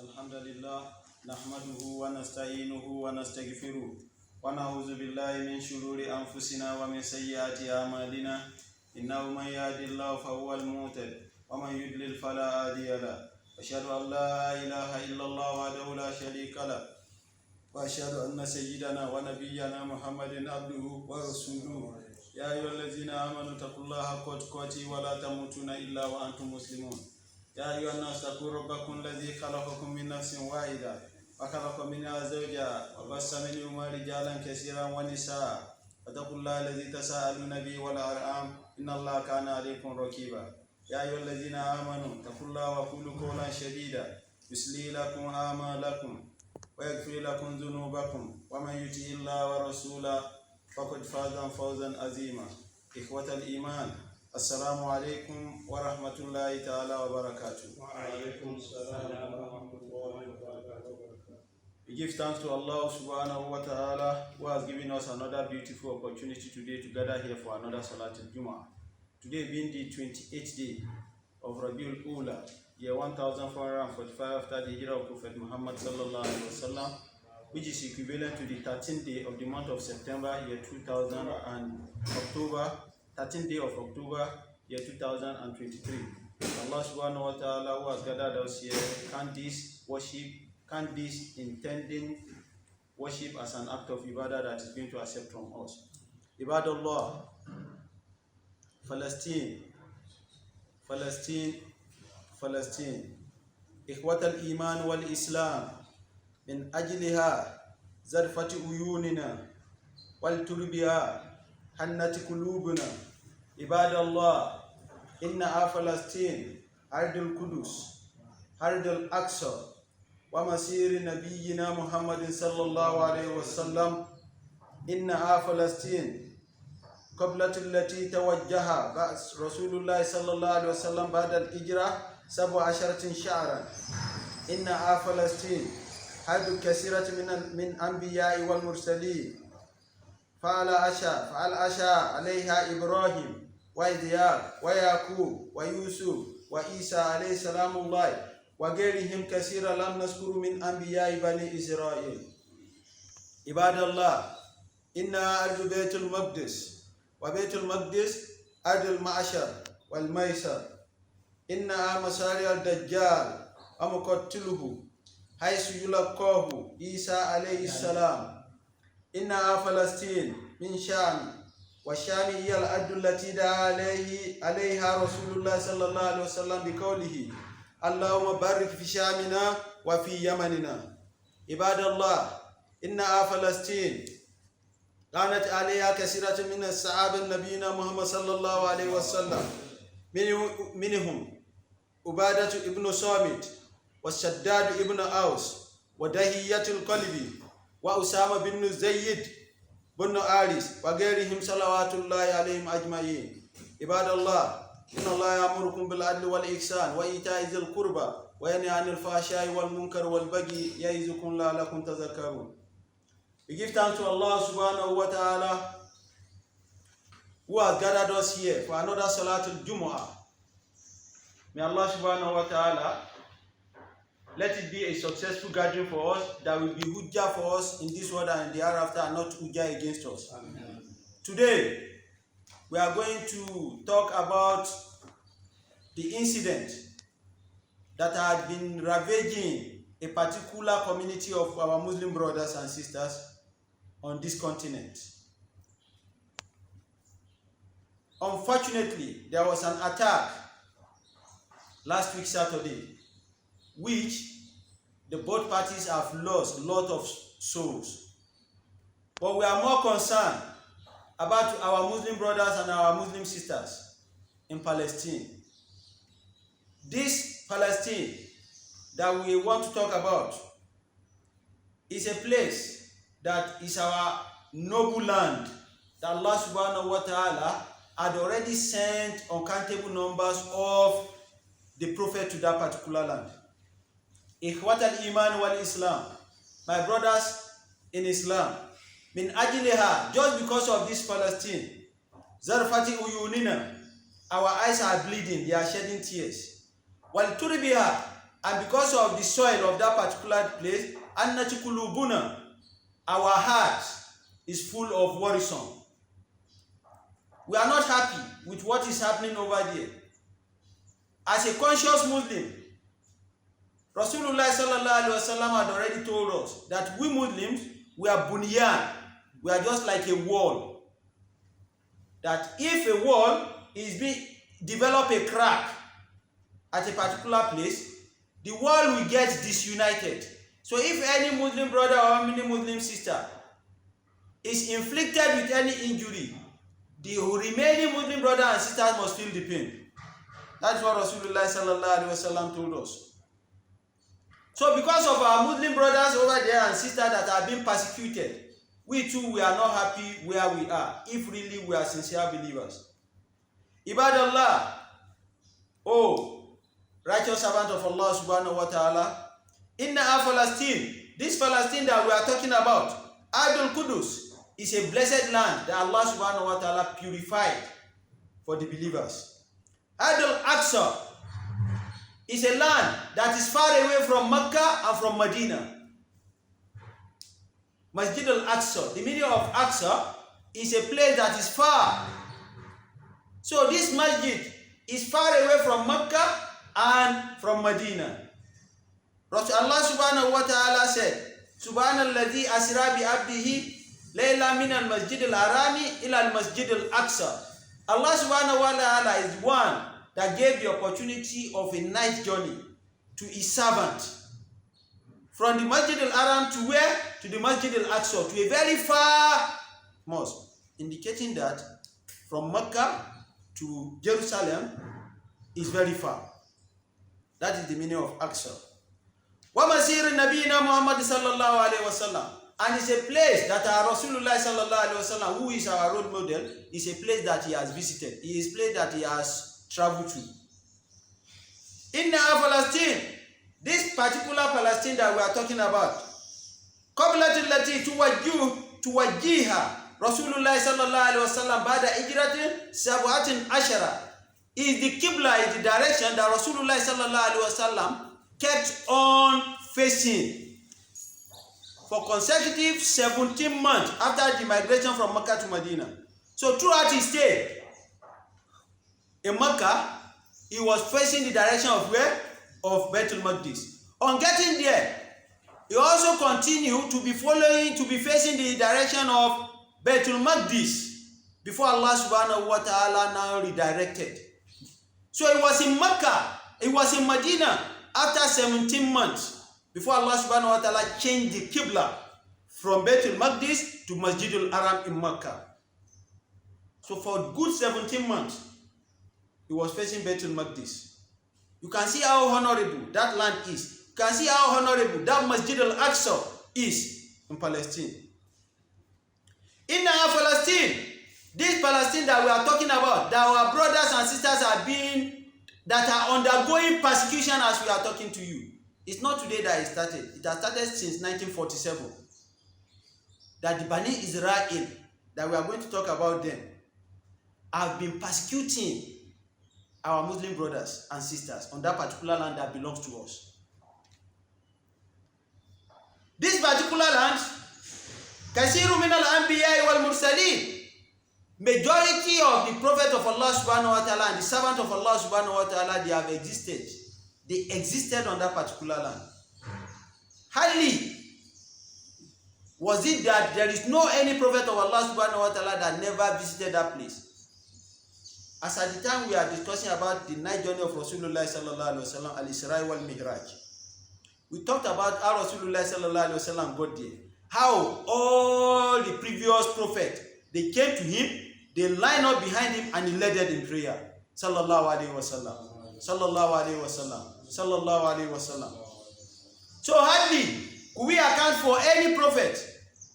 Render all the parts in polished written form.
الحمد لله نحمده ونستعينه ونستغفره ونعوذ بالله من شرور أنفسنا ومن سيئات أعمالنا إنه من يهد الله فهو المهتد ومن يضلل فلا هادي له أشهد أن لا إله إلا الله وحده لا شريك له وأشهد أن سيدنا ونبينا محمد عبده ورسوله يا أيها الذين آمنوا اتقوا الله حق تقاته ولا تموتن إلا وأنتم مسلمون يا أيها الناس اتقوا ربكم الذي خلقكم من نفس واحدة وخلق منها زوجها وبث منهما رجالا كثيرا ونساء واتقوا الله الذي تساءلون به والأرحام إن الله كان عليكم رقيبا يا أيها الذين آمنوا اتقوا الله وقولوا قولا سديدا يصلح لكم أعمالكم ويغفر لكم ذنوبكم ومن يطع الله ورسوله فقد فاز فوزا عظيما. إخوة الإيمان السلام عليكم ورحمة الله تعالى وبركاته. وعليكم السلام ورحمة الله وبركاته. We give thanks to Allah subhanahu wa ta'ala who has given us another beautiful opportunity today to gather here for another Salatul Jumu'ah. Today being the 28th day of Rabiul Awwal, year 1445 after the hijrah of Prophet Muhammed sallallahu alaihi wasallam, which is equivalent to the 13th day of the month of September, year 2000 and October, 13th day of October, year 2023. Allah subhanahu wa ta'ala who has gathered us here, count this worship, count this intending worship as an act of ibadah that is going to accept from us. Ibadallah, Palestine, Palestine, Palestine. إخوة الإيمان والإسلام من أجلها زرفت عيوننا والتربية حنت قلوبنا. عباد الله إنها فلسطين أرض القدس أرض الأقصى ومسير نبينا محمد صلى الله عليه وسلم. إنها فلسطين قبلة التي توجهها رسول الله صلى الله عليه وسلم بعد الهجرة 17 شهرا. إنها فلسطين حد كثيرة من أنبياء والمرسلين فعل أشى عليها إبراهيم وإسحاق ويعقوب ويوسف وعيسى عليه السلام الله وغيرهم كثيرا لم نذكر من أنبياء بني إسرائيل. عباد الله إنها أرض بيت المقدس وبيت المقدس أرض المعشر والميسر. إنها مسارع الدجال ومقتله حيث يلقاه عيسى عليه السلام. إنها فلسطين من شام والشام هي الأرض التي دعا عليها رسول الله صلى الله عليه وسلم بقوله اللهم بارك في شامنا وفي يمننا. عباد الله إنها فلسطين كانت عليها كثيرة من الصحابة نبينا محمد صلى الله عليه وسلم منهم عبادة ابن صامت والشداد ابن أوس ودهية القلب وأسامة بن زيد بن حارث وغيرهم صلوات الله عليهم أجمعين. عباد الله إن الله يأمركم بالعدل والإحسان وإيتاء ذي القربى وينهى عن الفحشاء والمنكر والبغي يعظكم لعلكم تذكرون. We give thanks to Allah subhanahu wa ta'ala who has gathered us here for another Salatul Jumu'ah. May Allah subhanahu wa ta'ala let it be a successful gathering for us that will be hujjah for us in this world and the hereafter and not hujjah against us. Amen. Today, we are going to talk about the incident that had been ravaging a particular community of our Muslim brothers and sisters on this continent. Unfortunately, there was an attack last week Saturday, which the both parties have lost a lot of souls. But we are more concerned about our Muslim brothers and our Muslim sisters in Palestine. This Palestine that we want to talk about is a place that is our noble land that Allah subhanahu wa ta'ala had already sent uncountable numbers of the Prophet to that particular land. Ikhwat al-Iman wal-Islam, my brothers in Islam, min ajliha, just because of this Palestine, zarfati uyunina, our eyes are bleeding, they are shedding tears. Wal turbiha, and because of the soil of that particular place, annachikulubuna, our heart is full of worrisome. We are not happy with what is happening over there. As a conscious Muslim, Rasulullah sallallahu alaihi wasallam had already told us that we Muslims, we are bunyan. We are just like a wall. That if a wall is develop a crack at a particular place, the wall will get disunited. So if any Muslim brother or any Muslim sister is inflicted with any injury, the remaining Muslim brother and sisters must feel the pain. That's what Rasulullah sallallahu alaihi wasallam told us. So because of our Muslim brothers over there and sisters that are being persecuted, we too, we are not happy where we are, if really we are sincere believers. Ibadallah, oh, righteous servant of Allah subhanahu wa ta'ala, inna Palestine, this Palestine that we are talking about, Ardul Qudus, is a blessed land that Allah subhanahu wa ta'ala purified for the believers. Ardul Aqsa is a land that is far away from Mecca and from Medina. Masjid al-Aqsa, the meaning of Aqsa is a place that is far. So this masjid is far away from Mecca and from Medina. Allah subhanahu wa ta'ala said, Subhanalladhi asra bi abdihi layla min al-masjid al-harami ila al-masjid al-Aqsa. Allah subhanahu wa ta'ala is one that gave the opportunity of a night journey to his servant. From the Masjid al-Haram to where? To the Masjid al-Aqsa, to a very far mosque, indicating that from Mecca to Jerusalem is very far. That is the meaning of Aqsa. Wa masir nabiyina Muhammad sallallahu alaihi wasallam, and it's a place that our Rasulullah sallallahu alaihi wasallam, who is our role model, is a place that he has visited. It is a place that he has traveled to. Inna Palestine, this particular Palestine that we are talking about, Qablatul lati tuwajjiha Rasulullah sallallahu alaihi wasallam ba'da hijratin sab'atin ashara, is the Qibla, is the direction that Rasulullah sallallahu alaihi wasallam kept on facing for consecutive 17 months after the migration from Mecca to Medina. So throughout his stay in Mecca, he was facing the direction of where? Of Baitul Maqdis. On getting there, he also continued to be facing the direction of Baitul Maqdis before Allah subhanahu wa ta'ala now redirected. So it was in Mecca, it was in Medina after 17 months before Allah subhanahu wa ta'ala changed the Qibla from Baitul Maqdis to Masjid al-Haram in Mecca. So for good 17 months, he was facing Baitul Maqdis. You can see how honorable that land is. You can see how honorable that Masjid al-Aqsa is in Palestine. In Palestine, this Palestine that we are talking about, that our brothers and sisters that are undergoing persecution as we are talking to you. It's not today that it started. It has started since 1947. That the Bani Israel, that we are going to talk about them, have been persecuting our Muslim brothers and sisters on that particular land that belongs to us. This particular land, Kasiru min al-Anbiya wal Mursaleen, majority of the prophet of Allah subhanahu wa ta'ala and the servant of Allah subhanahu wa ta'ala, they have existed. They existed on that particular land. Hardly was it that there is no any prophet of Allah subhanahu wa ta'ala that never visited that place. As at the time we are discussing about the night journey of Rasulullah sallallahu alaihi wasallam, al-Isra wal Mi'raj, we talked about how Rasulullah sallallahu alaihi wasallam got there. How all the previous prophets, they came to him, they lined up behind him, and he led them in prayer. Sallallahu alaihi wasallam, sallallahu alaihi wasallam, sallallahu alaihi wasallam. So hardly could we account for any prophet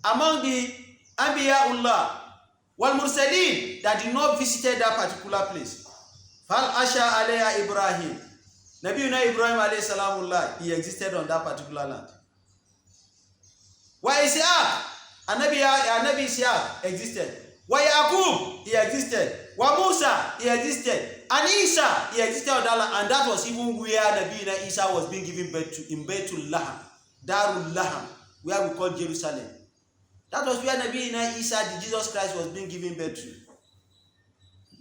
among the Anbiya'ullah wal Mursaleen that did not visit that particular place. Fal Asha alayha Ibrahim. Nabiuna Ibrahim alayhi salamullah, he existed on that particular land. Wa Ishaq, Nabi Ishaq existed. Wa Yaqub, he existed. Wa Musa, he existed. And Isa, he existed on that land. And that was even where Nabi Isa was being given birth to, in Baitul Laham, Darul Laham, where we call Jerusalem. That was where Nabi Isa, the Jesus Christ, was being given birth to.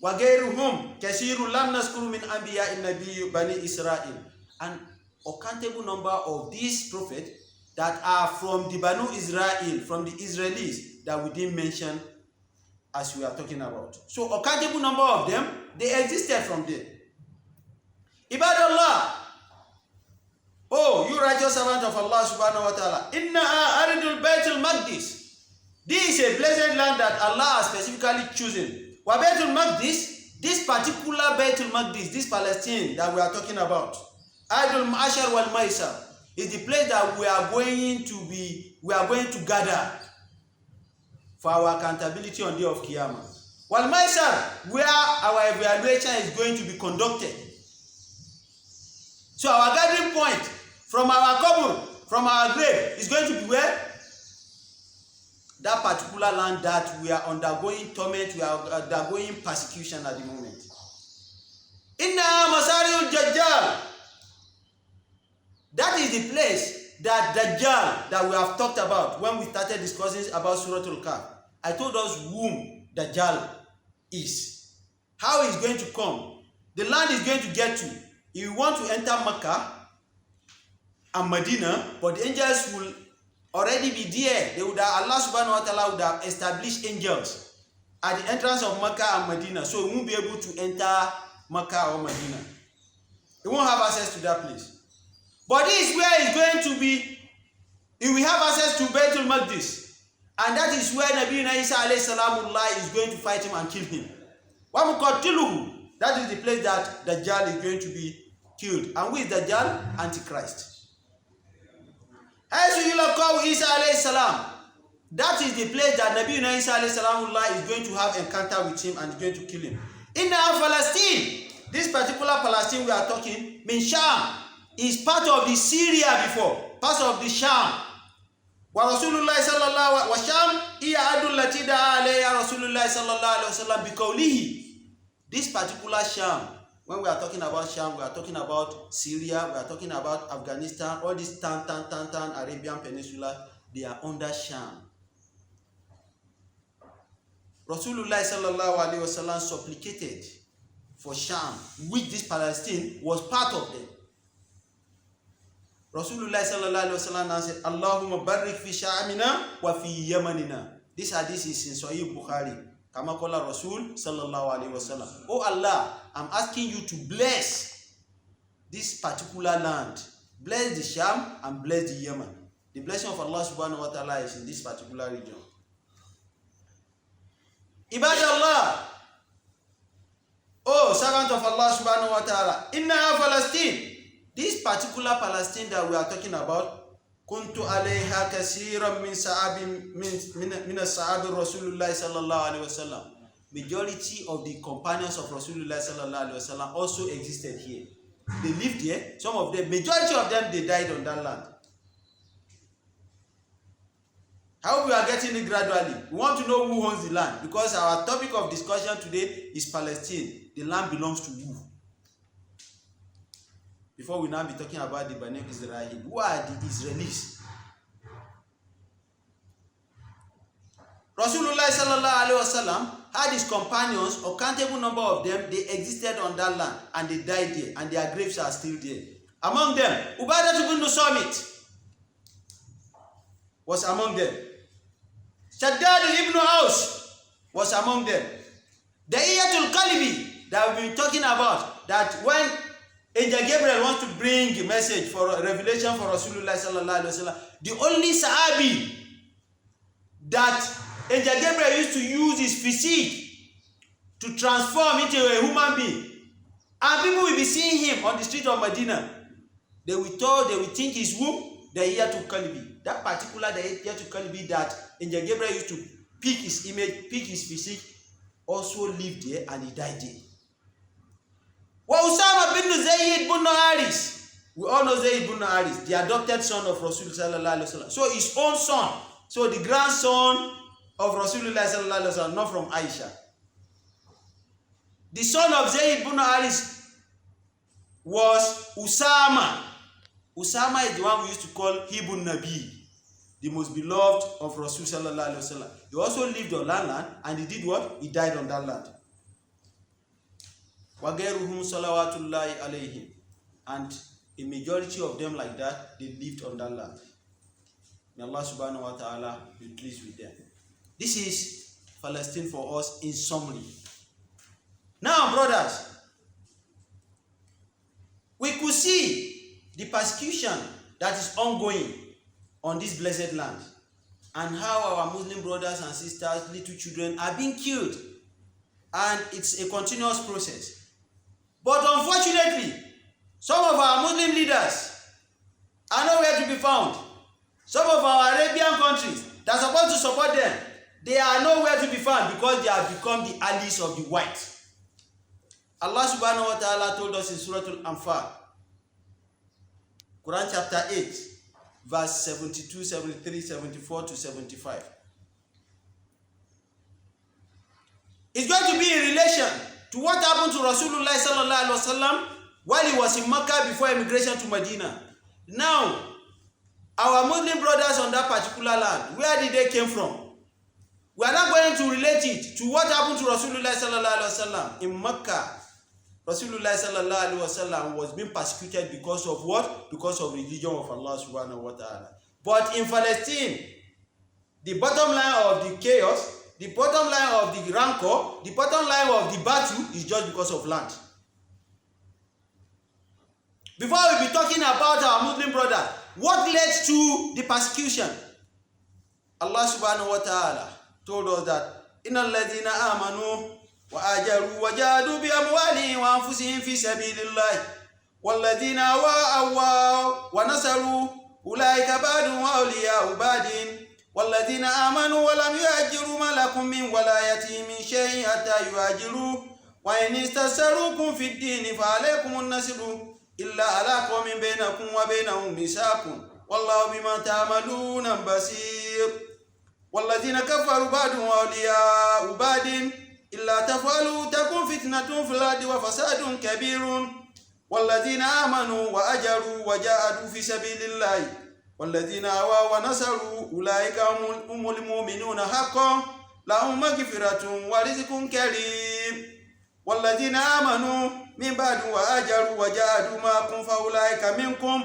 Wa Gairuhum, Kasiru Lam Naskuru min Anbiya in Nabi Bani Israel. And uncountable number of these prophets that are from the Banu Israel, from the Israelis, that we didn't mention as we are talking about. So uncountable number of them, they existed from there. Ibadallah, oh, you righteous servant of Allah subhanahu wa ta'ala, innaha aridul Baitul Maqdis. This is a blessed land that Allah has specifically chosen. Wa Baitul Maqdis, this particular Baitul Maqdis, this Palestine that we are talking about, Aidul Ma'ashar wal Maisar, is the place that we are going to gather for our accountability on the day of Qiyamah. Wal Maisar, where our evaluation is going to be conducted. So our gathering point from our qabr, from our grave, is going to be where? That particular land that we are undergoing torment, we are undergoing persecution at the moment. Inna Masariul Dajjal. That is the place that Dajjal that we have talked about when we started discussing about Surah Al-Kahf. I told us whom Dajjal is, how he is going to come, the land is going to get to. If you want to enter Mecca and Medina, but the angels will already be there. They would have, Allah subhanahu wa ta'ala would have established angels at the entrance of Mecca and Medina, so he won't be able to enter Mecca or Medina. He won't have access to that place. But this is where he's going to be. He will have access to Baitul Maqdis. And that is where Nabi Isa alayhi salamullah is going to fight him and kill him. That is the place that Dajjal is going to be killed. And who is Dajjal? Antichrist. Isa alayhi salam. That is the place that Nabi Isa alayhi salamullah is going to have encounter with him and is going to kill him. In Palestine, this particular Palestine we are talking, Min Sham, is part of the Syria before, part of the Sham. Wa Rasulullah sallallahu wa Sham iya adul lati da'a alayha Rasulullah sallallahu alaihi wasallam biqawlihi. This particular Sham, when we are talking about Sham, we are talking about Syria, we are talking about Afghanistan, all these Arabian Peninsula, they are under Sham. Rasulullah sallallahu alaihi wasallam supplicated for Sham, which this Palestine was part of them. Rasulullah sallallahu alaihi wasallam said, Allahumma barik fi sha'amina wa fi yamanina. This hadith is in Sahih Bukhari. Kama qala Rasul sallallahu alaihi wasallam. Oh Allah, I'm asking you to bless this particular land. Bless the Sham and bless the Yemen. The blessing of Allah subhanahu wa ta'ala is in this particular region. Ibadallah. Oh, servant of Allah subhanahu wa ta'ala. Inna Palestine. This particular Palestine that we are talking about, kuntu alayha kasiran min sahabi Rasulullah sallallahu alaihi wasallam. Majority of the companions of Rasulullah sallallahu alaihi wasallam also existed here. They lived here. Some of them, majority of them, they died on that land. I hope we are getting it gradually. We want to know who owns the land, because our topic of discussion today is Palestine. The land belongs to who? Before we now be talking about the Bani Israel, who are the Israelis? Rasulullah sallallahu alaihi wasallam had his companions, a countable number of them, they existed on that land and they died there, and their graves are still there. Among them, Ubadah ibn Samit was among them. Shaddad ibn Aus was among them. The Iyatul Kalibi that we've been talking about, that when Angel Gabriel wants to bring a message for a revelation for Rasulullah sallallahu alaihi wasallam, the only Sahabi that Angel Gabriel used to use his physique to transform into a human being, and people will be seeing him on the street of Medina. They will think his womb, the Iyatul Kalibi. That particular the Iyatul Kalibi that Angel Gabriel used to pick his image, pick his physique, also lived there and he died there. Usama bin Zayd bin Haris. We all know Zayd bin Haris, the adopted son of Rasul sallallahu alaihi wasallam. So his own son, so the grandson of Rasulullah sallallahu alaihi wasallam, not from Aisha. The son of Zayd ibn Haris was Usama. Usama is the one we used to call Ibn Nabi, the most beloved of Rasul sallallahu alaihi wasallam. He also lived on that land, and he did what? He died on that land. وَغَيْرُهُمْ صَلَوَاتُ اللَّهِ عَلَيْهِمْ. And a majority of them like that, they lived on that land. May Allah subhanahu wa ta'ala be pleased with them. This is Palestine for us in summary. Now, brothers, we could see the persecution that is ongoing on this blessed land, and how our Muslim brothers and sisters, little children, are being killed, and it's a continuous process. But unfortunately, some of our Muslim leaders are nowhere to be found. Some of our Arabian countries that are supposed to support them, they are nowhere to be found because they have become the allies of the white. Allah subhanahu wa ta'ala told us in Surah Al-Anfal, Quran chapter 8, verse 72, 73, 74 to 75. It's going to be in relation to what happened to Rasulullah sallallahu alaihi wasallam while he was in Mecca before immigration to Medina. Now, our Muslim brothers on that particular land, where did they came from? We are not going to relate it to what happened to Rasulullah sallallahu alaihi wasallam in Mecca. Rasulullah sallallahu alaihi wasallam was being persecuted because of what? Because of religion of Allah subhanahu wa ta'ala. But in Palestine, the bottom line of the chaos, the bottom line of the rancor, the bottom line of the battle is just because of land. Before we be talking about our Muslim brother, what led to the persecution? Allah subhanahu wa ta'ala told us that innal ladina amanu wa ajaru wa jahadu bi amwalihim wa anfusihim fi sabilillah wal ladina awwaw wa nasaru ulaika ba'dun awliya'u ba'din wal ladina amanu wa lam yuhajiru ma lakum min walayatihim min shay'in hatta yuhajiru wa in istasarukum fid din fa alaykumun nasru illa ala qawmin bainakum wa bainahum misaqun wallahu bima ta'maluna basir. والذين كفروا بعضهم أولياء بعض إلا تفعلوا تكن فتنة في الأرض وفساد كبير والذين آمنوا وأجروا وجاهدوا في سبيل الله والذين آووا ونصروا أولئك هم المؤمنون حقا لهم مغفرة ورزق كريم والذين آمنوا من بعد وأجروا وجاهدوا معكم فأولئك منكم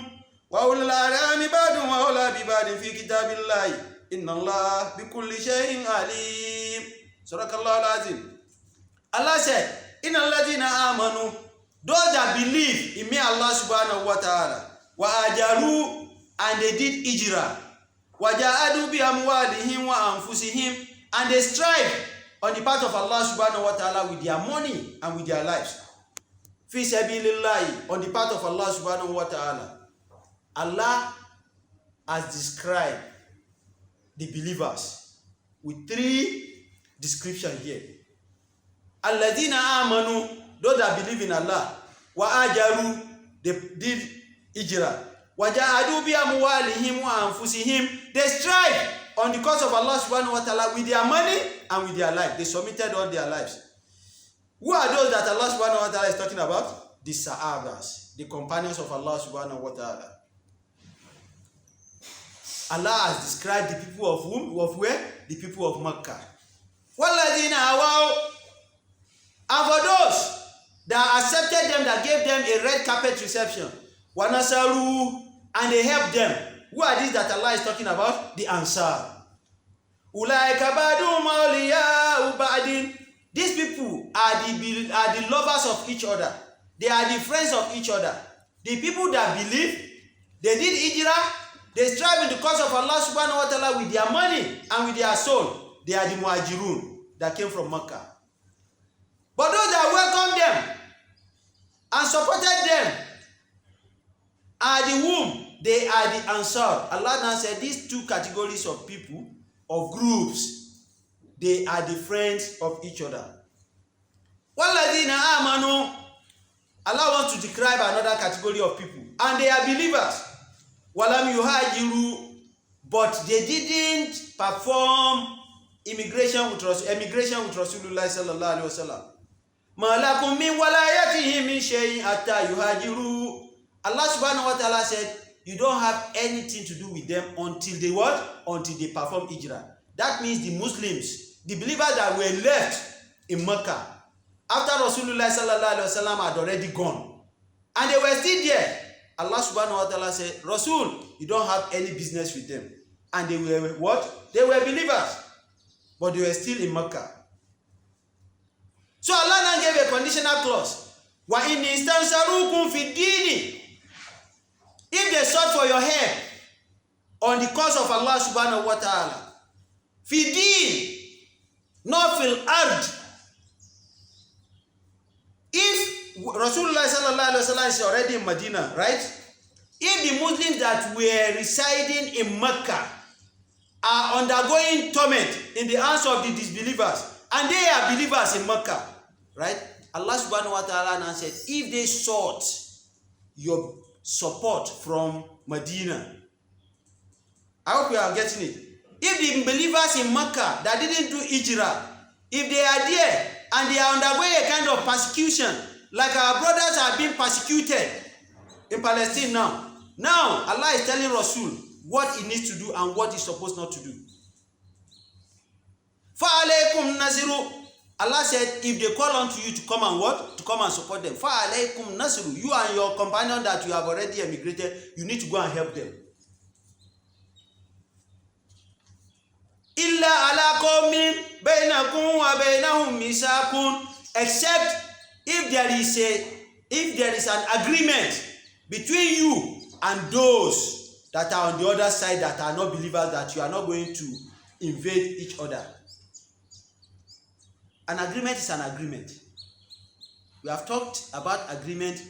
وأولي الأرحام بعضهم أولى ببعض في كتاب الله Inna Allah bi kulli shay'in alim. Surakallahu al-azim. Allah said, Innal ladina amanu, those that believe in me, Allah subhanahu wa ta'ala, wa ajaru, and they did ijra, wa jahadu bi amwalihim wa anfusihim, and they strive on the path of Allah subhanahu wa ta'ala with their money and with their lives. Fi sabilillahi, on the path of Allah subhanahu wa ta'ala. Allah has described the believers with three descriptions here. Alladina amanu, those that believe in Allah. Wa ajaru, they did ijra. Wa jahadu bi amwalihim wa anfusihim, they strive on the cause of Allah subhanahu wa ta'ala with their money and with their life. They submitted all their lives. Who are those that Allah subhanahu wa ta'ala is talking about? The Sahabas, the companions of Allah subhanahu wa ta'ala. Allah has described the people of whom? Of where? The people of Mecca. وَالَّذِينَ أَوَوْا, and for those that accepted them, that gave them a red carpet reception, وَنَصَرُوا, and they helped them. Who are these that Allah is talking about? The Ansar. أُولَٰئِكَ بَعْضُهُمْ أَوْلِيَاءُ بَعْضٍ, these people are the lovers of each other. They are the friends of each other. The people that believe, they did hijrah, they strive in the cause of Allah subhanahu wa ta'ala with their money and with their soul. They are the muhajirun that came from Mecca. But those that welcomed them and supported them are the whom? They are the Ansar. Allah now said these two categories of people, of groups, they are the friends of each other. وَالَّذِينَ آمَنُوا, Allah wants to describe another category of people, and they are believers. Walam yuhajiru, but they didn't perform emigration with Rasulullah sallallahu alaihi wasallam. Ma lakum min walayatihi min shay'in hatta yuhajiru. Allah subhanahu wa ta'ala said, you don't have anything to do with them until they what? Until they perform hijrah. That means the Muslims, the believers that were left in Mecca after Rasulullah sallallahu alaihi wasallam had already gone, and they were still there. Allah subhanahu wa ta'ala said, Rasul, you don't have any business with them. And they were what? They were believers, but they were still in Mecca. So Allah now gave a conditional clause. Wa in istansarukum fi dini. If they sought for your help on the cause of Allah subhanahu wa ta'ala, fi din, not fil ard. If Rasulullah sallallahu alaihi wasallam is already in Medina, right? If the Muslims that were residing in Mecca are undergoing torment in the hands of the disbelievers, and they are believers in Mecca, right? Allah subhanahu wa ta'ala now said, if they sought your support from Medina, I hope you are getting it. If the believers in Mecca that didn't do hijrah, if they are there and they are undergoing a kind of persecution, like our brothers are being persecuted in Palestine now. Now, Allah is telling Rasul what he needs to do and what he's supposed not to do. فَعَلَيْكُمْ نَزِرُ. Allah said, if they call on to you to come and what? To come and support them. فَعَلَيْكُمْ نَزِرُ. You and your companion that you have already emigrated, you need to go and help them. إِلَّا عَلَىٰ قَوْمٍ بَيْنَكُمْ وَبَيْنَهُمْ مِيثَاقٌ. Except if there is an agreement between you and those that are on the other side that are not believers, that you are not going to invade each other. An agreement is an agreement. We have talked about agreement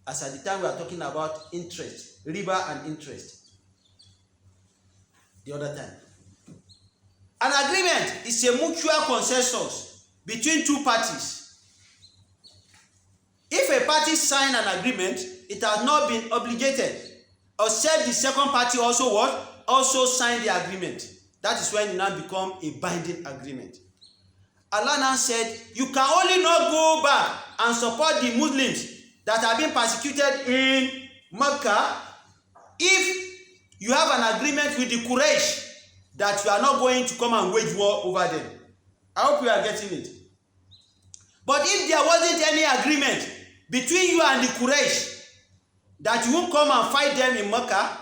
as at the time we are talking about interest, riba and interest. The other time. An agreement is a mutual consensus between two parties. If a party sign an agreement, it has not been obligated, except the second party also what? Also sign the agreement. That is when it now become a binding agreement. Allah now said, you can only not go back and support the Muslims that have been persecuted in Mecca if you have an agreement with the Quraysh that you are not going to come and wage war over them. I hope you are getting it. But if there wasn't any agreement between you and the Quraysh that you won't come and fight them in Mecca,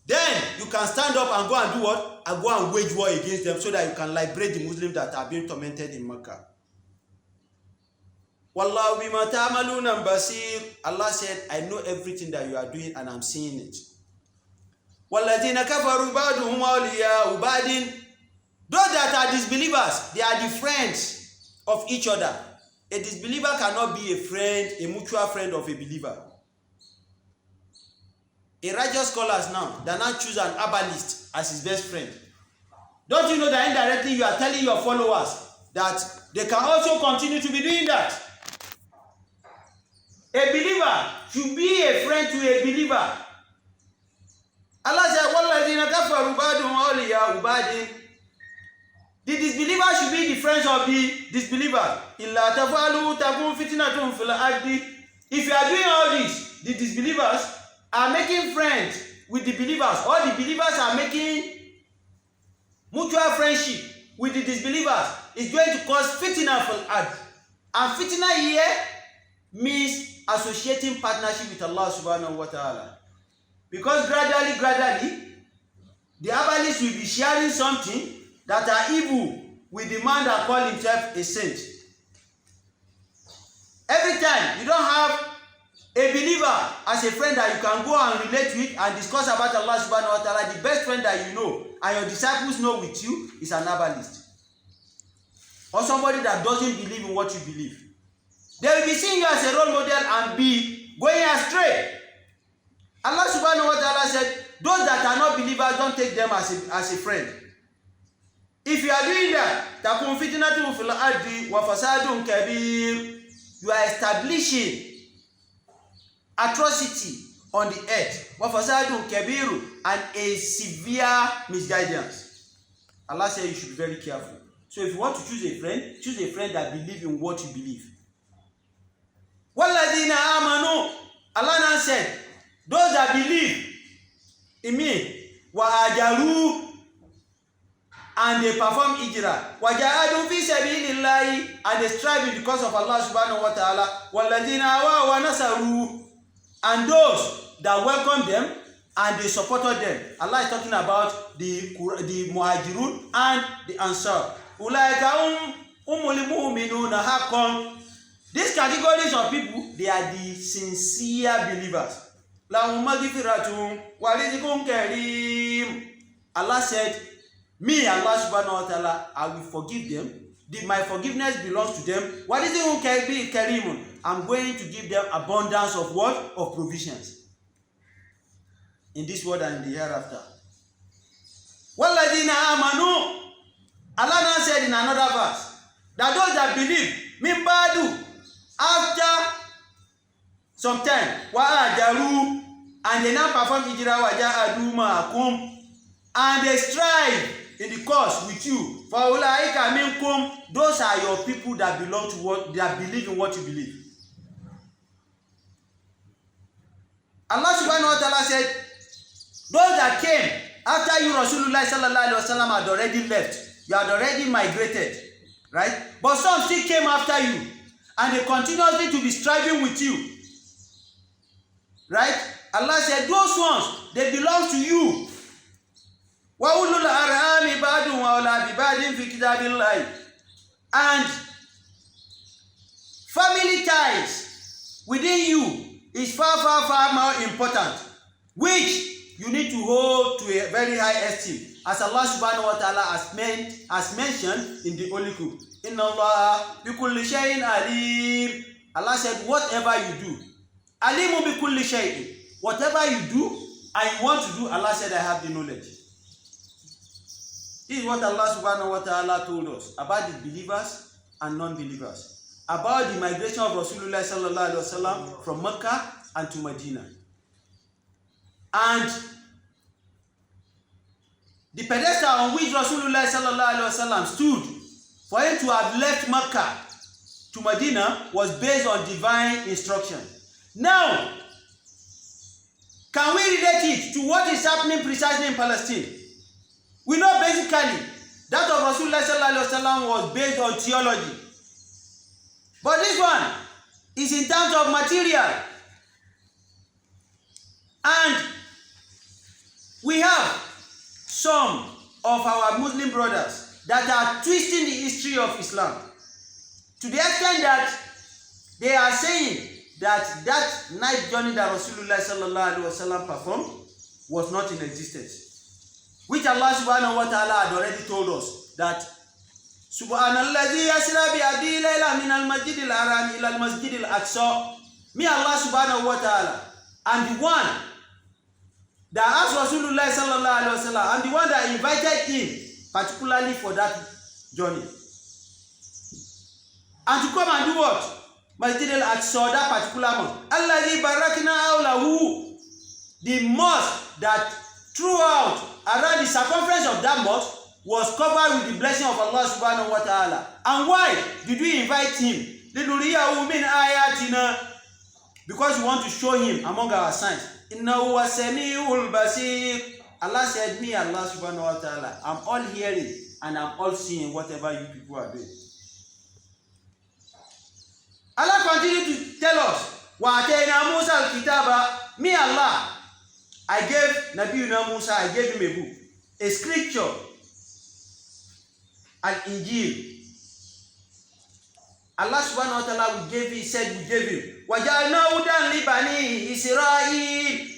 then you can stand up and go and do what? And go and wage war against them so that you can liberate the Muslims that are being tormented in Mecca. Wallahu bima ta'maluna basir. Allah said, I know everything that you are doing and I'm seeing it. Walladhina kafaru ba'duhum awliya'u ba'din. Those that are disbelievers, they are the friends of each other. A disbeliever cannot be a friend, a mutual friend of a believer. A righteous scholars now, they now choose an herbalist as his best friend. Don't you know that indirectly you are telling your followers that they can also continue to be doing that? A believer should be a friend to a believer. Allah said, وَالَّذِينَ كَفَرُوا بَعْضُهُمْ أَوْلِيَاءُ بَعْضٍ. The disbeliever should be the friends of the disbeliever. إِلَّا تَفْعَلُوا تَكُنْ فِتْنَةٌ فِي الْأَرْضِ. If you are doing all this, the disbelievers are making friends with the believers, or the believers are making mutual friendship with the disbelievers, is going to cause fitna fil ard. And fitna here means associating partnership with Allah subhanahu wa ta'ala. Because gradually, the herbalists will be sharing something that are evil with the man that calls himself a saint. Every time you don't have a believer as a friend that you can go and relate with and discuss about Allah subhanahu wa ta'ala, the best friend that you know and your disciples know with you is an herbalist. Or somebody that doesn't believe in what you believe. They will be seeing you as a role model and be going astray. Allah subhanahu wa ta'ala said, those that are not believers, don't take them as a friend. If you are doing that, تَكُنْ فِتْنَةٌ فِي الْأَرْضِ وَفَسَادٌ كَبِيرٌ. You are establishing atrocity on the earth, وَفَسَادٌ كَبِيرٌ, and a severe misguidance. Allah said you should be very careful. So if you want to choose a friend that believes in what you believe. وَالَّذِينَ آمَنُوا, Allah now said, those that believe in me, وَهَاجَرُوا, and they perform hijrah, وَجَاهَدُوا فِي سَبِيلِ اللَّهِ, and they strive in the cause of Allah subhanahu wa ta'ala, وَالَّذِينَ آوَوا وَنَصَرُوا, and those that welcome them and they supported them. Allah is talking about the Muhajirun and the Ansar. أُولَٰئِكَ هُمُ الْمُؤْمِنُونَ حَقًّا. These categories of people, they are the sincere believers. لَهُمْ مَغْفِرَةٌ وَرِزْقٌ كَرِيمٌ. Allah said, me, Allah subhanahu wa ta'ala, I will forgive them. My forgiveness belongs to them. وَرِزْقٌ كَرِيمٌ. I'm going to give them abundance of what? Of provisions. In this world and in the hereafter. وَالَّذِينَ آمَنُوا. Allah now said in another verse, that those that believe, min ba'du, after some time, وَهَاجَرُوا, and they now perform hijrah, وَجَاهَدُوا مَعَكُمْ, and they strive in the cause with you. فَأُولَٰئِكَ مِنكُمْ. Those are your people that belong to what, that believe in what you believe. Allah subhanahu wa ta'ala said, those that came after you, Rasulullah sallallahu alaihi wasallam, had already left. You had already migrated, right? But some still came after you, and they continuously to be striving with you, right? Allah said, those ones, they belong to you. وَأُولُو الْأَرْحَامِ بَعْضُهُمْ أَوْلَىٰ بِبَعْضٍ فِي كِتَابِ اللَّهِ. And family ties within you is far, far, far more important, which you need to hold to a very high esteem, as Allah subhanahu wa ta'ala has mentioned in the Holy Book. Inna Allah bi kulli shay'in alim. Allah said, whatever you do, alimu bi kulli shay'in. Whatever you do and you want to do, Allah said, I have the knowledge. This is what Allah subhanahu wa ta'ala told us about the believers and non-believers, about the migration of Rasulullah sallallahu alaihi wasallam from Mecca and to Medina. And the pedestal on which Rasulullah sallallahu alaihi wasallam stood for him to have left Mecca to Medina was based on divine instruction. Now, can we relate it to what is happening precisely in Palestine? We know basically that of Rasulullah sallallahu alaihi wasallam was based on theology. But this one is in terms of material. And we have some of our Muslim brothers that are twisting the history of Islam to the extent that they are saying that that night journey that Rasulullah sallallahu alaihi wasallam performed was not in existence, which Allah subhanahu wa ta'ala had already told us that Subhanalladhi yasra bi abdihi layla min al-masjid al-haram ila al-masjid al-aqsa. Me, Allah subhanahu wa ta'ala, and the one that asked Rasulullah sallallahu alaihi wasallam, and the one that invited him particularly for that journey, and to come and do what? Masjid al-Aqsa, that particular mosque. Alladhi barakna hawlahu, the mosque that throughout around the circumference of that mosque was covered with the blessing of Allah subhanahu wa ta'ala. And why did we invite him? Linuriyahu min ayatina, because we want to show him among our signs. Innahu was-sami'ul basir. Allah said, me, Allah subhanahu wa ta'ala, I'm all hearing and I'm all seeing whatever you people are doing. Allah continued to tell us, وَأَتَيْنَا مُوسَى الْكِتَابَ. Me, Allah, I gave Nabiuna Musa, I gave him a book, a scripture, an Injil. Allah subhanahu wa ta'ala, we gave him, said we gave him. وَجَعَلْنَا هُدًى لِبَنِي إِسْرَائِيلَ.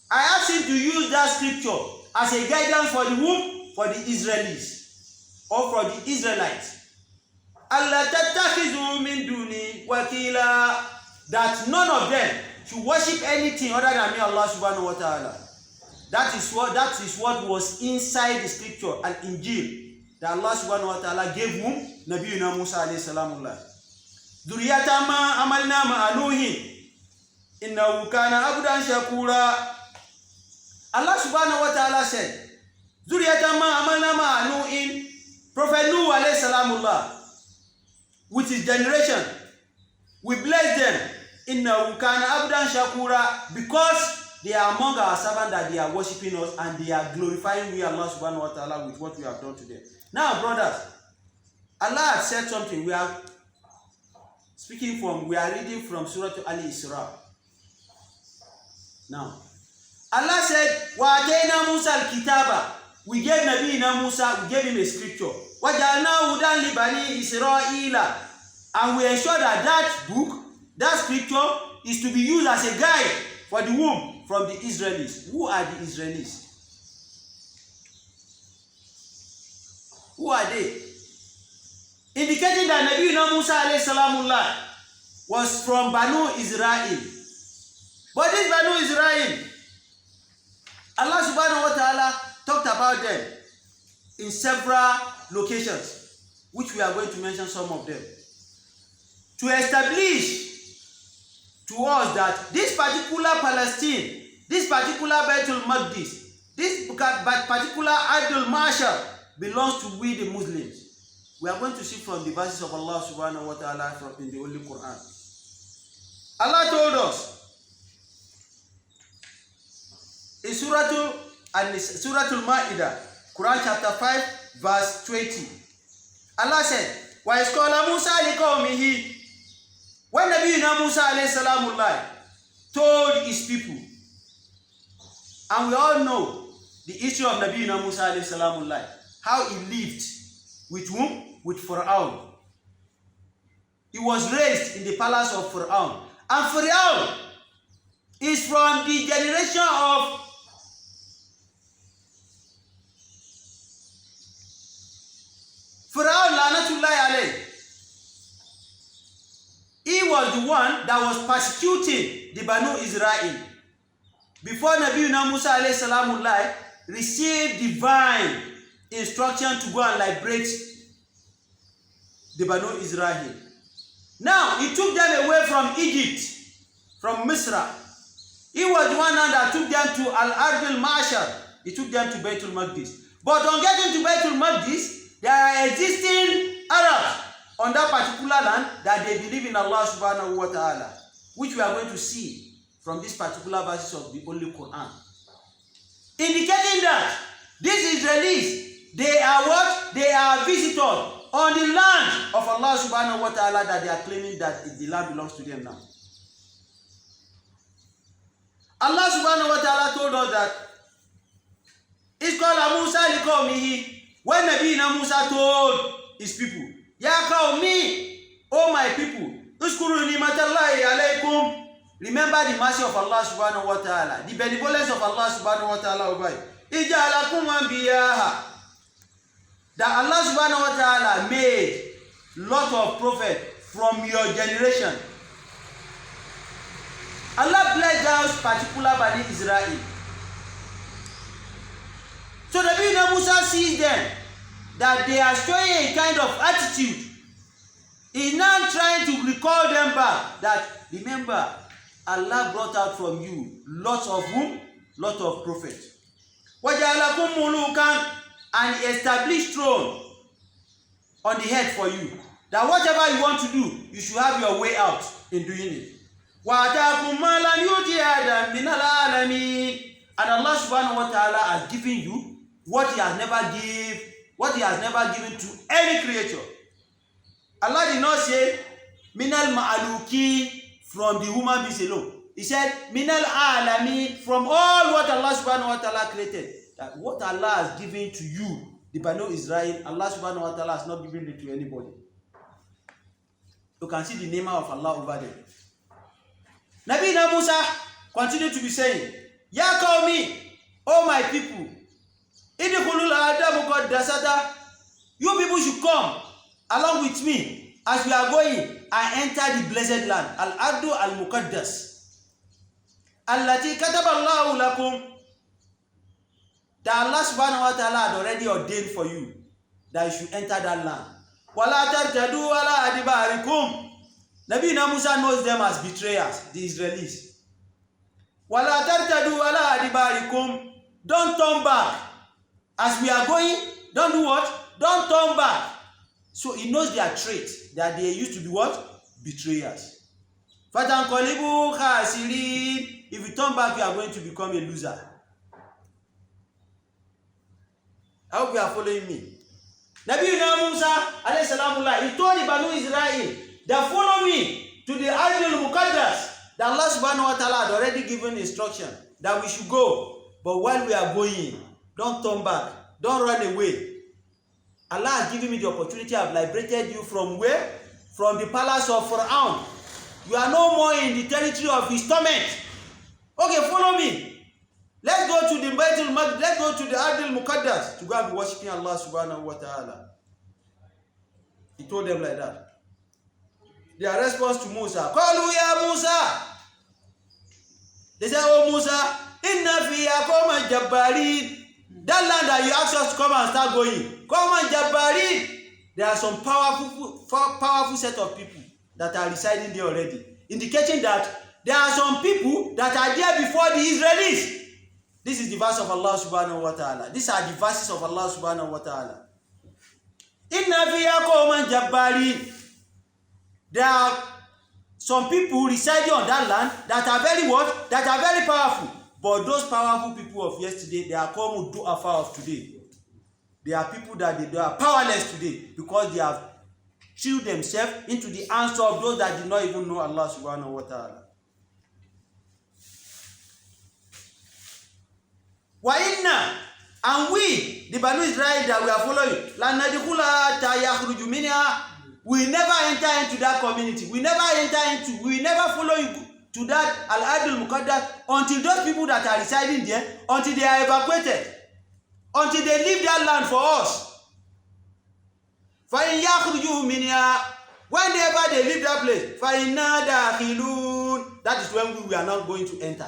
I asked him to use that scripture as a guidance for the whom? For the Israelis, or for the Israelites. Allah tattakhidhu min duni wakila, that none of them should worship anything other than me, Allah subhanahu wa ta'ala. That is what was inside the scripture, Al-Injil, that Allah subhanahu wa ta'ala gave whom? Nabiuna Musa alayhi salamullah. Duriyatan ma amalna ma'anuhi innahu kana abdan shakura. Allah subhanahu wa ta'ala said Zuriyatan ma amalna ma Nuhin, Prophet Nuh alayhi salamullah, with his generation, we bless them. Innahu kana abdan shakura, because they are among our servants that they are worshiping us and they are glorifying we Allah subhanahu wa ta'ala with what we have done to them. Now, brothers, Allah has said something. We are reading from Surah Al-Isra. Now, Allah said, وَأَتَيْنَا مُوسَى الْكِتَابَ. We gave Nabi Musa, we gave him a scripture. وَجَعَلْنَاهُ هُدًى لِبَنِي إِسْرَائِيلَ. And we ensure that that book, that scripture, is to be used as a guide for the womb from the Israelis. Who are the Israelis? Who are they? Indicating that Nabi Musa alayhi salamullah was from Banu Israel. But this Banu Israel, Allah subhanahu wa ta'ala talked about them in several locations, which we are going to mention some of them, to establish to us that this particular Palestine, this particular Baitul Maqdis, this particular Idol Marshal belongs to we the Muslims. We are going to see from the verses of Allah subhanahu wa ta'ala in the Holy Qur'an. Allah told us in Surah Al-Ma'idah, Quran chapter 5, verse 20. Allah said, وَإِذْ قَالَ مُوسَى لِقَوْمِهِ. When Nabi Musa alayhi salamullah told his people, and we all know the history of Nabi Musa alayhi salamullah, how he lived with whom? With Pharaoh. He was raised in the palace of Pharaoh. And Pharaoh is from the generation of Pharaoh Lanatullahi alayhi. He was the one that was persecuting the Banu Israel before Nabi Musa alayhi salamullah received divine instruction to go and liberate the Banu Israel. Now, he took them away from Egypt, from Misra. He was the one that took them to Al-Ardil Marshal. He took them to Baitul Maqdis. But on getting to Baitul Maqdis, there are existing Arabs on that particular land that they believe in Allah subhanahu wa ta'ala, which we are going to see from this particular verses of the Holy Qur'an. Indicating that these Israelis, they are what? They are visitors on the land of Allah subhanahu wa ta'ala that they are claiming that the land belongs to them now. Allah subhanahu wa ta'ala told us that it's called Musa liqawmihi. When Nabi Musa told his people, Ya qawmi, O my people, uskuru nimatallahi alaykum. Remember the mercy of Allah subhanahu wa ta'ala, the benevolence of Allah subhanahu wa ta'ala over you. Ija'alakum anbiyaha. That Allah subhanahu wa ta'ala made lot of prophets from your generation. Allah blessed those particular Bani Israel. So Nabi Musa sees them that they are showing a kind of attitude. He's now trying to recall them back that, remember, Allah brought out from you lots of whom? Lots of prophets. وَجَعَلَكُمْ مُلُوكًا. And he established throne on the head for you. That whatever you want to do, you should have your way out in doing it. وَأَتَاكُمْ مَا لَمْ يُؤْتِ أَحَدًا مِنَ الْعَالَمِينَ. And Allah subhanahu wa ta'ala has given you what he has never given to any creature. Allah did not say minal ma'aluki, from the human beings alone. He said minal alamin, from all what Allah subhanahu wa ta'ala created. That what Allah has given to you, the Banu Israel, Allah subhanahu wa ta'ala has not given it to anybody. You can see the name of Allah over there. Nabi Musa continued to be saying, Ya qawmi, O my people, idkhulul arda muqaddasata. You people should come along with me as we are going and enter the blessed land, al-ardu al-muqaddas, allati kataba Allahu lakum, that Allah subhanahu wa ta'ala had already ordained for you that you should enter that land. Wala tartadu wala adibarikum. Nabi Musa knows them as betrayers, the Israelis. Wala tartadu wala adibarikum. Don't turn back. As we are going, don't do what? Don't turn back. So he knows their trait, that they used to be what? Betrayers. Fatankolibu khasirin. If you turn back, you are going to become a loser. I hope you are following me. Nabi Musa, alayhi salamullah, he told the Banu Israel, that follow me to the Rabiul Awwal. That Allah subhanahu wa ta'ala had already given instruction that we should go. But while we are going, don't turn back. Don't run away. Allah has given me the opportunity. I have liberated you from where? From the palace of Pharaoh. You are no more in the territory of his torment. Okay, follow me. Let's go to the Baitul Maqdis. Let's go to the Rabiul Awwal to go and be worshiping Allah subhanahu wa ta'ala. He told them like that. Their response to Musa, Qalu ya Musa. They said, oh Musa, inna fiya qawman jabbarin. That land that you asked us to come and start going, qawman jabbarin. There are some powerful set of people that are residing there already, indicating that there are some people that are there before the Israelis. This is the verse of Allah subhanahu wa ta'ala. These are the verses of Allah subhanahu wa ta'ala. Inna fiya qawman jabbarin. There are some people residing on that land that are very what? That are very powerful. But those powerful people of yesterday, they are called du'afa of today. They are people that they are powerless today because they have threw themselves into the hands of those that did not even know Allah subhanahu wa ta'ala. Wa inna, and we, the Banu Israel that we are following, la nadkhula ta yakhruju minha. We never enter into that community. We never follow you to that Al-Rabiul Awwal until those people that are residing there, until they are evacuated, until they leave that land for us. فَإِنْ يَخْرُجُوا مِنْهَا. Whenever they leave that place, فَإِنَّا دَاخِلُونَ. That is when we are not going to enter.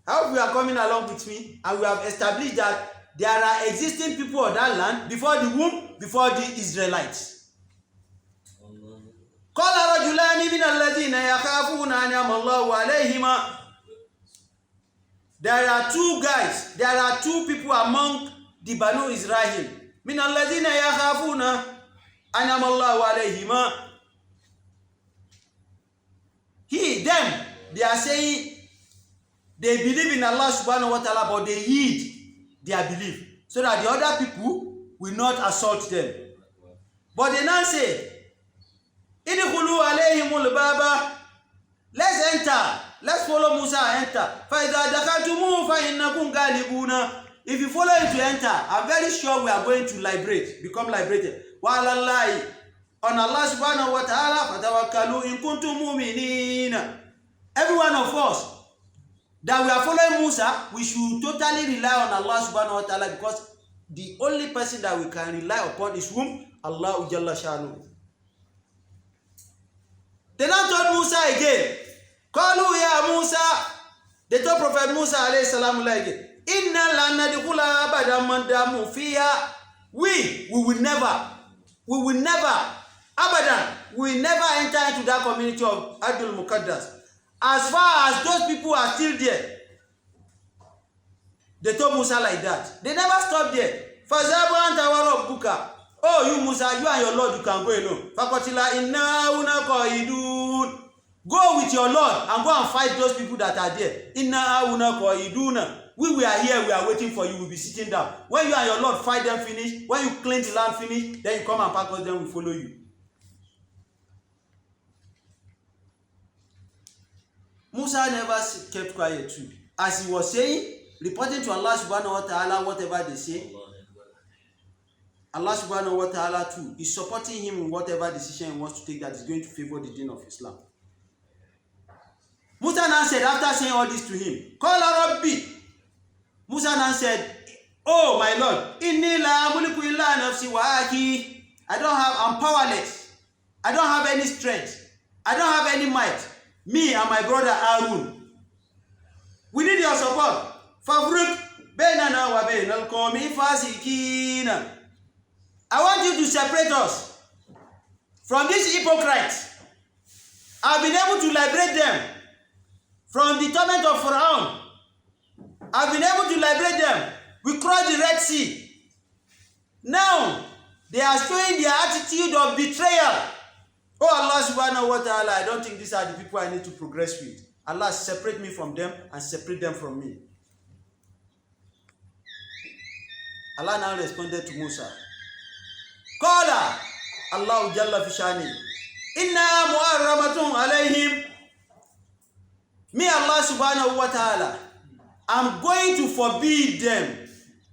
I hope you are coming along with me, and we have established that there are existing people of that land before the womb, before the Israelites. قال رجلان من الذين يخافون أنعم الله عليهما. There are two guys, there are two people among the Banu Israel. من الذين يخافون أنعم الله عليهما. Them, they are saying they believe in Allah subhanahu wa ta'ala, but they heed their belief, so that the other people will not assault them. But they now say, idkhulu alayhimul baba. Let's enter. Let's follow Musa and enter. فَإِذَا دَخَلْتُمُوهُ فَإِنَّكُمْ غَالِبُونَ. If you follow him to enter, I'm very sure we are going to become liberated. وَعَلَى اللَّهِ. On Allah subhanahu wa ta'ala, فَتَوَكَّلُوا إِن كُنتُم مُؤْمِنِينَ. Every one of us that we are following Musa, we should totally rely on Allah subhanahu wa ta'ala, because the only person that we can rely upon is whom? Allah Jalla Shanu. They now told Musa again, Qalu ya Musa. They told Prophet Musa alayhi salam again, Inna la nadkhula abadan man damu fiha. We will never, abadan, we will never enter into that community of Rabiul Awwal. As far as those people are still there. They told Musa like that. They never stopped there. Fazabu anta wa rabbuka. Oh, you Musa, you and your Lord, you can go alone. Fakotila inna una qaidun. Go with your Lord and go and fight those people that are there. Inna una qaiduna. We are here, we are waiting for you. We'll be sitting down. When you and your Lord fight them finish, when you clean the land finish, then you come and pack us, then we follow you. Musa never kept quiet too. As he was saying, reporting to Allah subhanahu wa ta'ala whatever they say, Allah subhanahu wa ta'ala too is supporting him in whatever decision he wants to take that is going to favor the deen of Islam. Musa now said, after saying all this to him, Qala Rabbi. Musa now said, oh my Lord, inni la mulku illa nafsi wa aki. I'm powerless. I don't have any strength. I don't have any might. Me and my brother Harun. We need your support. Fabriq bainana wa bainal qawmi fasikin. I want you to separate us from these hypocrites. I've been able to liberate them from the torment of Pharaoh. I've been able to liberate them. We crossed the Red Sea. Now, they are showing their attitude of betrayal. Oh Allah subhanahu wa ta'ala, I don't think these are the people I need to progress with. Allah, separate me from them and separate them from me. Allah now responded to Musa. Qala Allahu Jalla Fishani. Inna mu'arramatun alayhim. Me, Allah subhanahu wa ta'ala, I'm going to forbid them.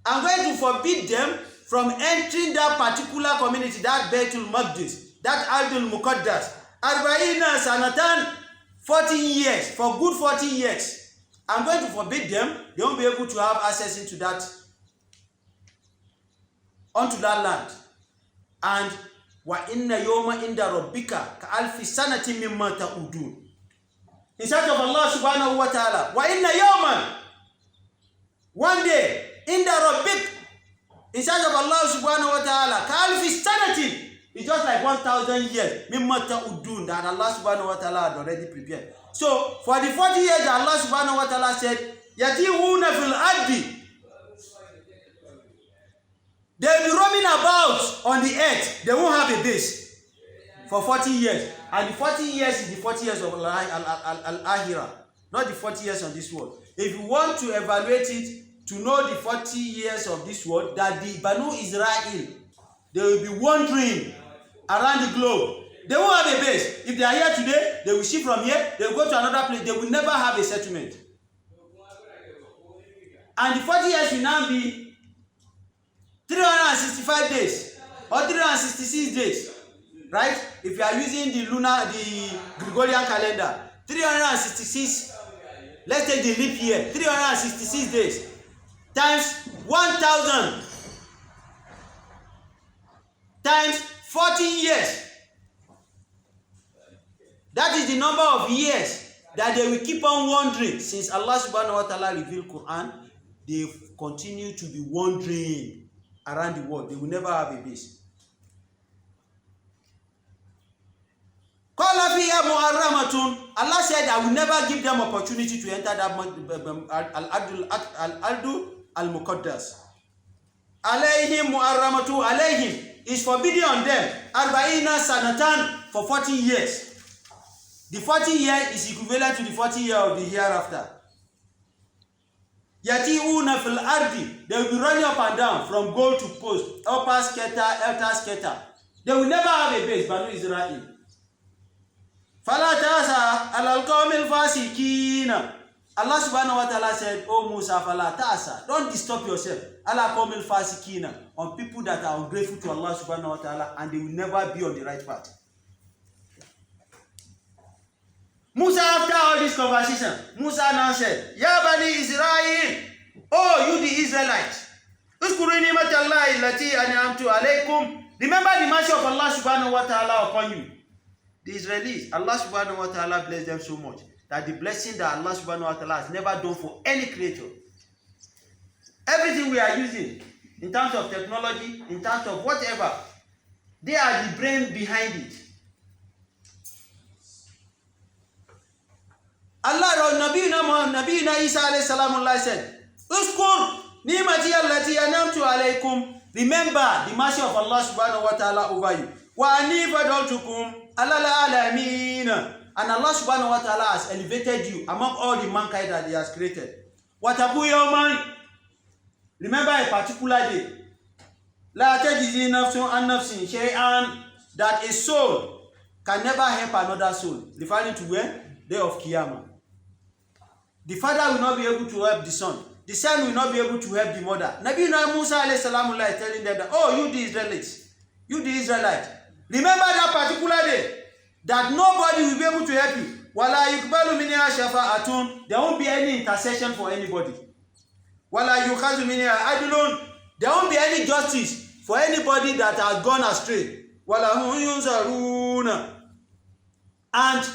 I'm going to forbid them from entering that particular community, that Baitul Maqdis, that Ardul Muqaddas. Arba'ina sanatan, 40 years, for good 40 years. I'm going to forbid them. They won't be able to have access into that, onto that land. And wa inna yawma inda rabbika ka alfi sanatin mimma ta'udun. In search of Allah subhanahu wa ta'ala, wa inna yawman, one day, inda rabbik, in search of Allah subhanahu wa ta'ala, ka alfi sanatin, it's just like 1,000 years, mimma ta'udun, that Allah subhanahu wa ta'ala had already prepared. So, for the 40 years that Allah subhanahu wa ta'ala said, yatihuna fil ardi, they will be roaming about on the earth. They won't have a base for 40 years. And the 40 years is the 40 years of Al-Ahira, not the 40 years on this world. If you want to evaluate it, to know the 40 years of this world, that the Banu Israel, they will be wandering around the globe. They won't have a base. If they are here today, they will shift from here, they will go to another place. They will never have a settlement. And the 40 years will now be 365 days or 366 days, right? If you are using the Gregorian calendar, 366, let's take the leap year, 366 days times 1,000 times 40 years. That is the number of years that they will keep on wandering. Since Allah subhanahu wa ta'ala revealed Qur'an, they continue to be wandering around the world. They will never have a base. Allah said, I will never give them opportunity to enter that Al-Ardu Al-Muqaddas. Alayhim mu'arramatu alayhim is forbidden on them. Arba'ina sanatan, for 40 years. The 40 years is equivalent to the 40 years of the hereafter. Yati'una fil ardi, they will be running up and down from goal to post, upper scatter, elter scatter. They will never have a base, Banu Israel. Fala ta'asa alal qawmil fasikina. Allah subhanahu wa ta'ala said, oh Musa, fala ta'asa, don't disturb yourself. Alal qawmil fasikina, on people that are ungrateful to Allah subhanahu wa ta'ala, and they will never be on the right path. Musa, after all this conversation, Musa now said, Ya Bani Israel, oh you the Israelites, remember the mercy of Allah subhanahu wa ta'ala upon you. The Israelis, Allah subhanahu wa ta'ala blessed them so much that the blessing that Allah subhanahu wa ta'ala has never done for any creature. Everything we are using, in terms of technology, in terms of whatever, they are the brain behind it. Allah, Nabiyina Isa alayhi salamullah said, Uskur ni'mati allati anamtu alaykum. Remember the mercy of Allah subhanahu wa ta'ala over you. Wa ani fadaltukum alal alamin. And Allah subhanahu wa ta'ala has elevated you among all the mankind that He has created. Wataku yawman. Remember a particular day. La tajzi nafsun an nafsin shay'an. That a soul can never help another soul. Referring to where? Day of Qiyamah. The father will not be able to help the son. The son will not be able to help the mother. Nabi Musa alayhi salamullah is telling them that, oh, you the Israelites, you the Israelites, remember that particular day that nobody will be able to help you. Wala yukbalu minha shafa'atun. There won't be any intercession for anybody. Wala yukhazu minha adlun. There won't be any justice for anybody that has gone astray. Wala hum yunzaruna. And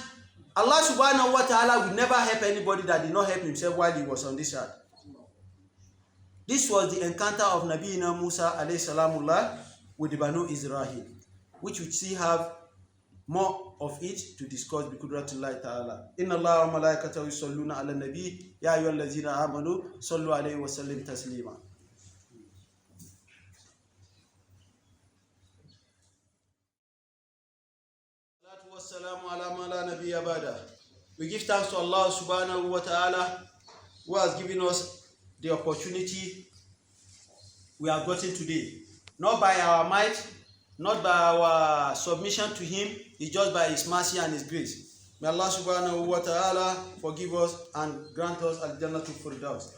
Allah subhanahu wa ta'ala will never help anybody that did not help himself while he was on this earth. This was the encounter of Nabiyina Musa alayhi salamullah with the Banu Israel, which we see have more of it to discuss biqudratillahi ta'ala. Inna Allah wa malaikatahu yusalluna ala nabi ya ayyuhallazina amanu sallu alayhi wa sallim taslima. We give thanks to Allah subhanahu wa ta'ala who has given us the opportunity we have gotten today. Not by our might, not by our submission to Him, it's just by His mercy and His grace. May Allah subhanahu wa ta'ala forgive us and grant us al-Jannatul Firdaus.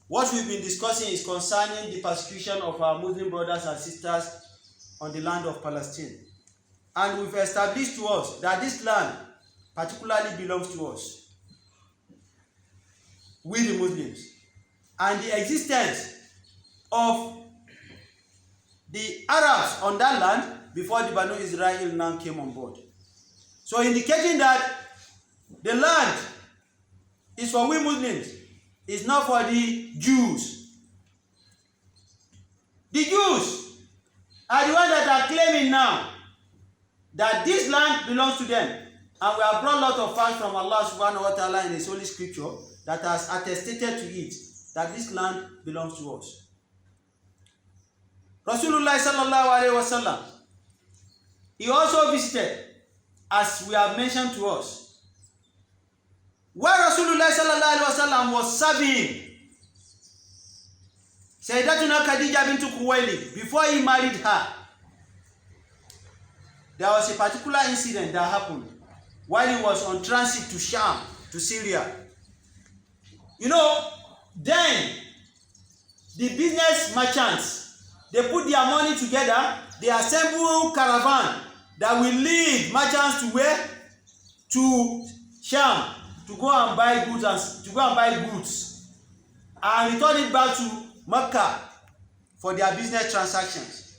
What we've been discussing is concerning the persecution of our Muslim brothers and sisters on the land of Palestine. And we've established to us that this land particularly belongs to us, we the Muslims. And the existence of the Arabs on that land before the Banu Israel now came on board. So indicating that the land is for we Muslims, it's not for the Jews. The Jews are the ones that are claiming now that this land belongs to them. And we have brought a lot of facts from Allah subhanahu wa ta'ala in His holy scripture that has attested to it that this land belongs to us. Rasulullah sallallahu alayhi wa sallam, he also visited, as we have mentioned to us, where Rasulullah sallallahu alayhi wa sallam was serving Sayyidatuna Khadija bint Khuwaylid before he married her. There was a particular incident that happened while he was on transit to Sham, to Syria. You know, then the business merchants, they put their money together, they assemble caravan that will lead merchants to where? To Sham, to go and buy goods and return it back to Mecca for their business transactions.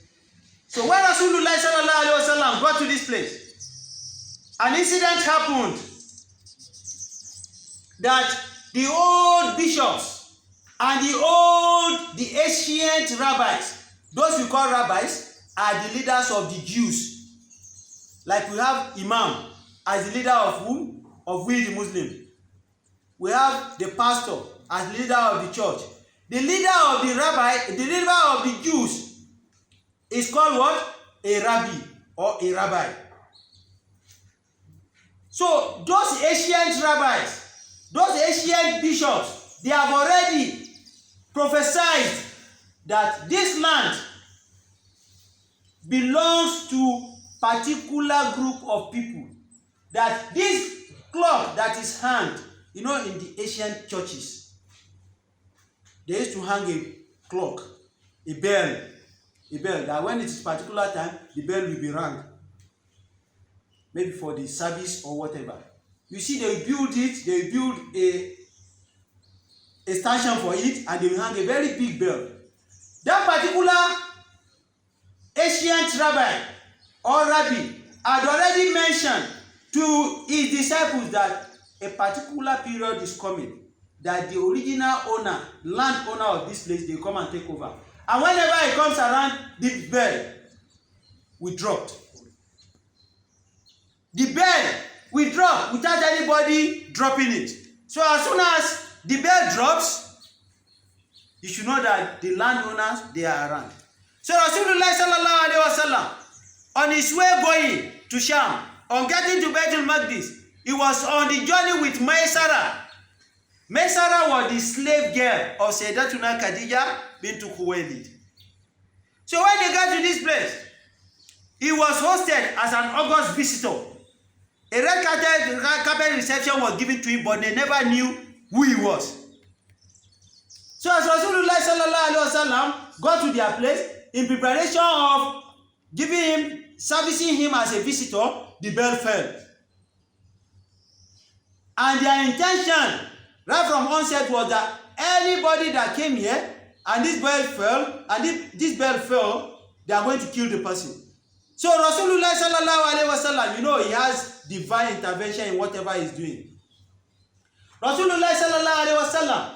So when Rasulullah sallallahu alaihi wasallam got to this place, an incident happened that the old bishops and the ancient rabbis, those we call rabbis, are the leaders of the Jews. Like we have Imam as the leader of whom? Of we the Muslims. We have the pastor as the leader of the church. The leader of the leader of the Jews is called what? A rabbi or a rabbi. So those ancient rabbis, those ancient bishops, they have already prophesied that this land belongs to particular group of people. That this clock that is hanged, you know, in the ancient churches, they used to hang a clock, a bell, that when it is particular time, the bell will be rung. Maybe for the service or whatever. You see, they build a station for it, and they will hang a very big bell. That particular ancient rabbi or rabbi had already mentioned to his disciples that a particular period is coming, that the original owner, land owner of this place, they come and take over. And whenever it comes around, the bell will drop. The bell will drop without anybody dropping it. So as soon as the bell drops, you should know that the landowners, they are around. So Rasulullah sallallahu alaihi wasallam, on his way going to Sham, on getting to Baitul Maqdis, he was on the journey with Maysara. Maysara was the slave girl of Sayyidatuna Khadija bint Khuwaylid. So when they got to this place, he was hosted as an August visitor. A red carpet reception was given to him, but they never knew who he was. So as Rasulullah sallallahu alaihi wasallam got to their place, in preparation of servicing him as a visitor, the bell fell. And their intention, right from onset, was that anybody that came here and this bell fell, they are going to kill the person. So Rasulullah sallallahu alaihi wasallam, you know, he has divine intervention in whatever he's doing. Rasulullah sallallahu alaihi wasallam,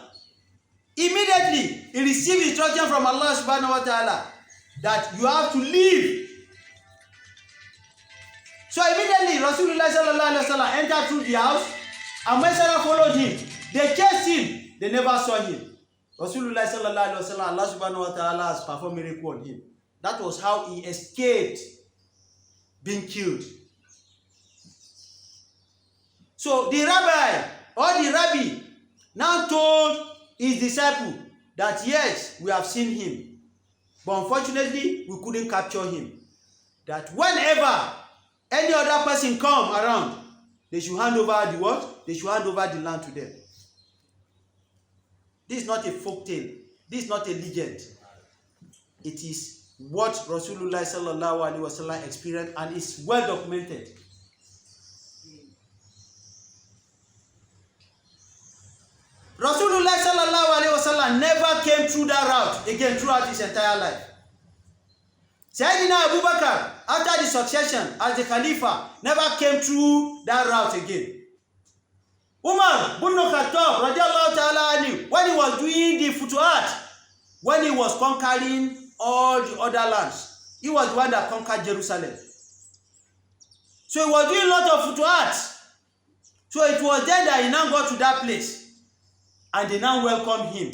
immediately he received instruction from Allah subhanahu wa ta'ala that you have to leave So immediately Rasulullah sallallahu alaihi wasallam entered through the house, and Messenger followed him. They chased him. They never saw him. Rasulullah sallallahu alaihi wasallam, Allah subhanahu wa ta'ala has performed miracle on him. That was how he escaped being killed. So the rabbi now told his disciple that yes, we have seen him, but unfortunately we couldn't capture him. That whenever any other person come around, they should hand over the what? They should hand over the land to them. This is not a folk tale. This is not a legend. It is what Rasulullah sallallahu alaihi wasallam experienced, and is well documented. Rasulullah sallallahu alaihi wasallam never came through that route again throughout his entire life. Sayyidina Abu Bakr, after the succession as the Khalifa, never came through that route again. Umar ibn Khattab radiallahu ta'ala anhu, when he was doing the Futuhat, when he was conquering all the other lands, he was the one that conquered Jerusalem. So he was doing a lot of Futuhat. So it was then that he now got to that place, and they now welcomed him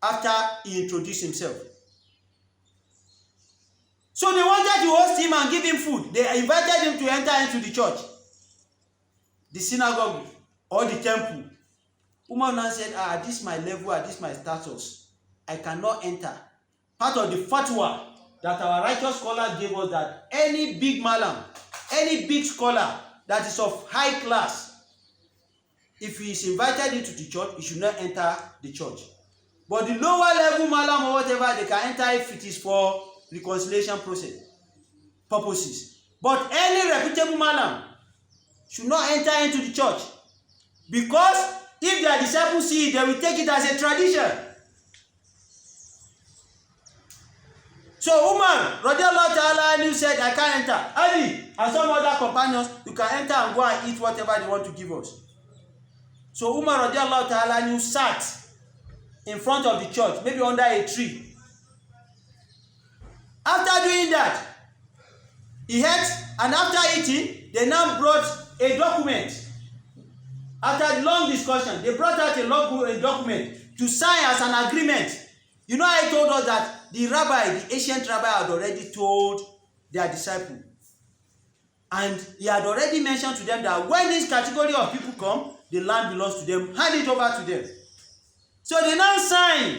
after he introduced himself. So they wanted to host him and give him food. They invited him to enter into the church, the synagogue, or the temple. Umar now said, this is my level, this is my status. I cannot enter. Part of the fatwa that our righteous scholar gave us, that any big malam, any big scholar that is of high class, if he is invited into the church, he should not enter the church. But the lower level malam or whatever, they can enter if it is for reconciliation purposes. But any reputable malam should not enter into the church, because if their disciples see it, they will take it as a tradition. So Umar radiallahu ta'ala anhu said, I can't enter. Ali and some other companions, you can enter and go and eat whatever they want to give us. So Umar radiallahu ta'ala anhu sat in front of the church, maybe under a tree. After doing that, he ate, and after eating, they now brought a document. After a long discussion, they brought out a document to sign as an agreement. You know, I told us that the ancient rabbi had already told their disciple. And he had already mentioned to them that when this category of people come, the land belongs to them, hand it over to them. So they now sign.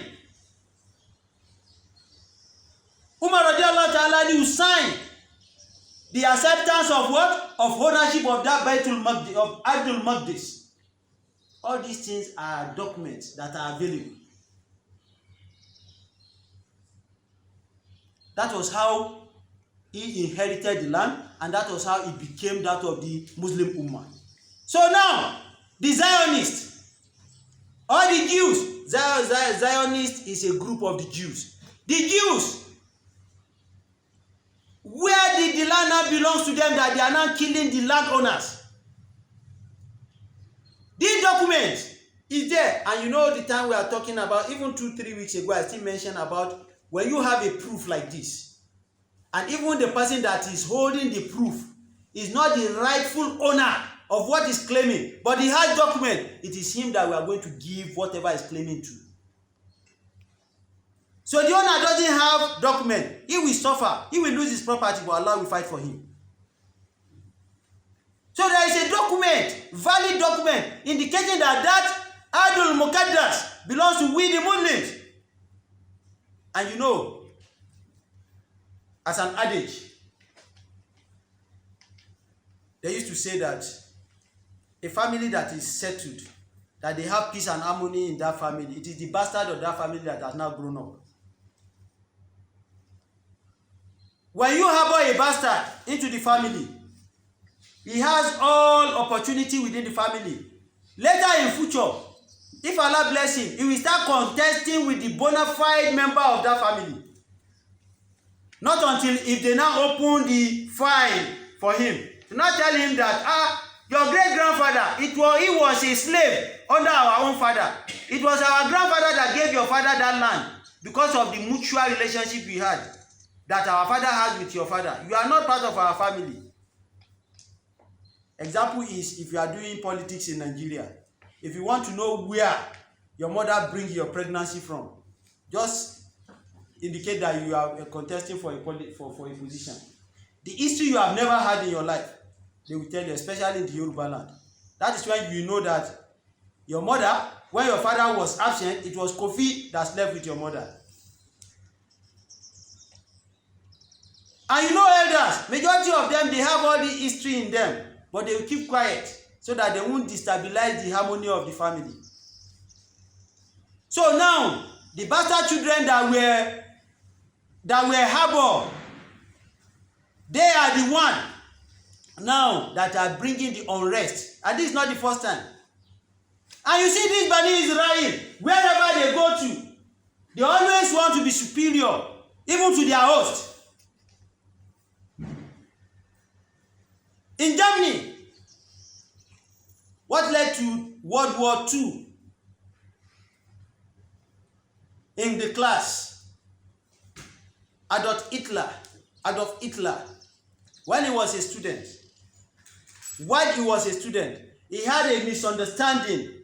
Umar radiallahu ta'ala signed the acceptance of what? Of ownership of that Baitul Maqdis, of Abdul Maqdis. All these things are documents that are available. That was how he inherited the land, and that was how it became that of the Muslim Ummah. So now, the Zionists, or the Jews, Zionist is a group of the Jews. The Jews, where did the land now belongs to them that they are now killing the landowners? This document is there, and you know the time we are talking about, even 2-3 weeks ago, I still mentioned about when you have a proof like this, and even the person that is holding the proof is not the rightful owner of what is claiming, but he has document, it is him that we are going to give whatever is claiming to. So the owner doesn't have document, he will suffer, he will lose his property, but Allah will fight for him. So there is a document, valid document, indicating that Adul Muqaddas belongs to we the Muslims. And you know, as an adage, they used to say that a family that is settled, that they have peace and harmony in that family, it is the bastard of that family that has now grown up. When you harbor a bastard into the family, he has all opportunity within the family. Later in future, if Allah bless him, he will start contesting with the bona fide member of that family. Not until if they now open the file for him. Do not tell him that, your great-grandfather, he was a slave under our own father. It was our grandfather that gave your father that land because of the mutual relationship we had, that our father has with your father. You are not part of our family. Example is if you are doing politics in Nigeria. If you want to know where your mother brings your pregnancy from, just indicate that you are contesting for a position. The history you have never had in your life, they will tell you, especially in the Yoruba land. That is when you know that your mother, when your father was absent, it was Kofi that slept with your mother. And you know elders, majority of them, they have all the history in them, but they will keep quiet so that they won't destabilize the harmony of the family. So now, the bastard children that were harbored, they are the one now that are bringing the unrest. And this is not the first time. And you see this Bani Israel, wherever they go to, they always want to be superior, even to their host. In Germany, what led to World War II? In the class, Adolf Hitler, when he was a student, he had a misunderstanding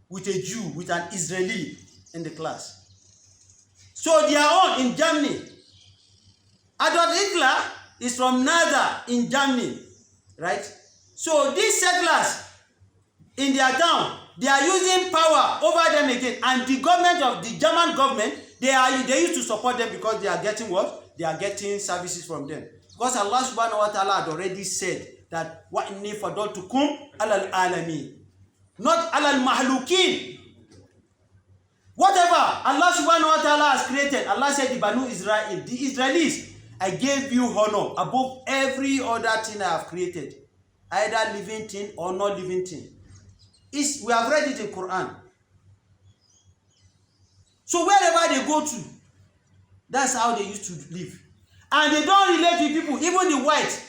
with a Jew, with an Israeli in the class. So their own in Germany, Adolf Hitler is from Naza in Germany, right? So these settlers in their town, they are using power over them again, and the government of the German government, they used to support them because they are getting what? They are getting services from them. Because Allah subhanahu wa ta'ala had already said that wa inni fadaltukum alal alamin, not alal mahlukin. Whatever Allah subhanahu wa ta'ala has created, Allah said the Banu Israel, the Israelis, I gave you honor above every other thing I have created, either living thing or not living thing. We have read it in Qur'an. So wherever they go to, that's how they used to live. And they don't relate with people, even the whites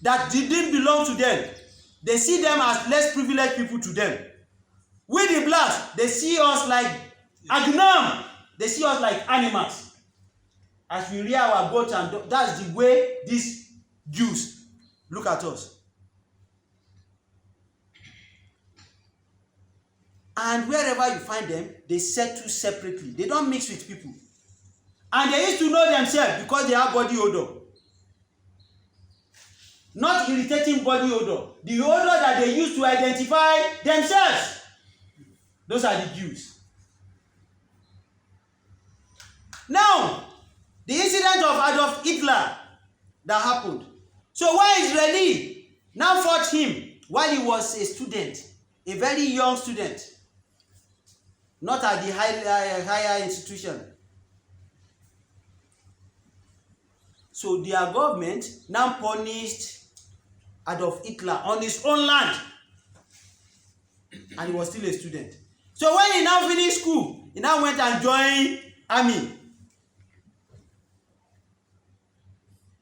that didn't belong to them. They see them as less privileged people to them. We the blacks, they see us like agnam. They see us like animals. As we rear our goats, and that's the way these Jews look at us. And wherever you find them, they settle separately. They don't mix with people. And they used to know themselves because they have body odor. Not irritating body odor. The odor that they use to identify themselves. Those are the Jews. Now, the incident of Adolf Hitler that happened. So why Israeli now fought him while he was a student, a very young student, not at the higher institution. So their government now punished Adolf Hitler on his own land, and he was still a student. So when he now finished school, he now went and joined army.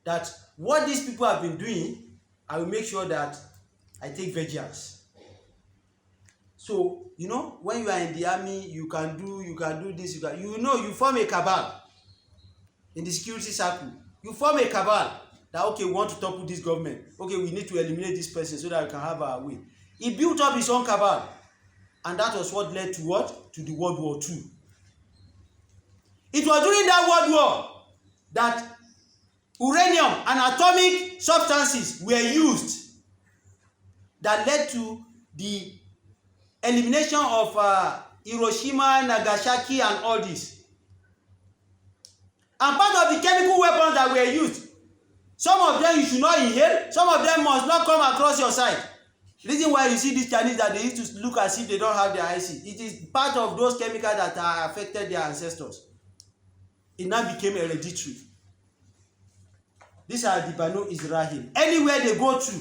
That what these people have been doing, I will make sure that I take vengeance. So, you know, when you are in the army, you can do this, you form a cabal in the security circle. You form a cabal that, okay, we want to topple this government. Okay, we need to eliminate this person so that we can have our way. He built up his own cabal, and that was what led to what? To the World War II. It was during that World War that uranium and atomic substances were used that led to the elimination of Hiroshima, Nagasaki, and all this. And part of the chemical weapons that were used, some of them you should not inhale, some of them must not come across your side. The reason why you see these Chinese that they used to look as if they don't have their IC, it is part of those chemicals that are affected their ancestors. It now became hereditary. These are the Banu Israel. Anywhere they go to,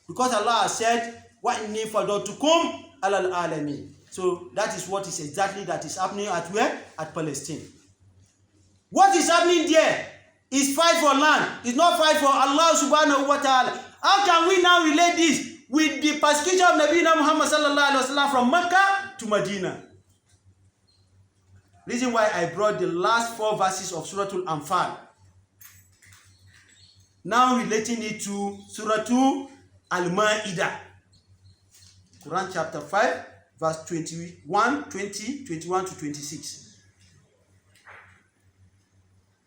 because Allah has said, "Wa inni fadaltukum alal alamin." So that is what is exactly that is happening at where? At Palestine. What is happening there is fight for land. It's not fight for Allah subhanahu wa ta'ala. How can we now relate this with the persecution of Nabi Muhammad sallallahu alaihi wasallam from Mecca to Medina? Reason why I brought the last 4 verses of Surah Al-Anfal. now relating it to Surah 2 Al-Ma'idah. Quran chapter 5, verse 21, 20, 21 to 26.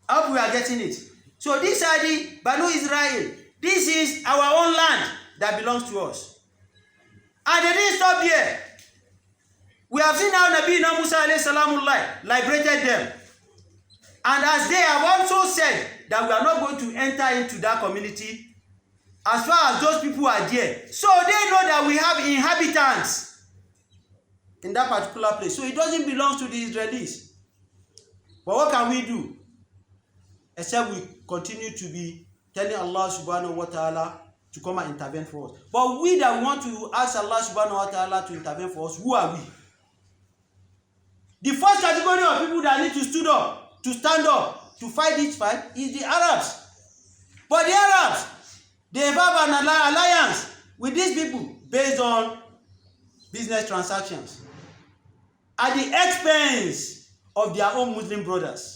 I hope we are getting it. So these are the Banu Israel. This is our own land that belongs to us. And they didn't stop there. We have seen how Nabi Musa alayhi salamullah liberated them. And as they have also said that we are not going to enter into that community as far as those people are there. So they know that we have inhabitants in that particular place. So it doesn't belong to the Israelis. But what can we do? Except we continue to be telling Allah subhanahu wa ta'ala to come and intervene for us. But we that want to ask Allah subhanahu wa ta'ala to intervene for us, who are we? The first category of people that need to stand up to fight this fight is the Arabs. But the Arabs, they have an alliance with these people based on business transactions at the expense of their own Muslim brothers.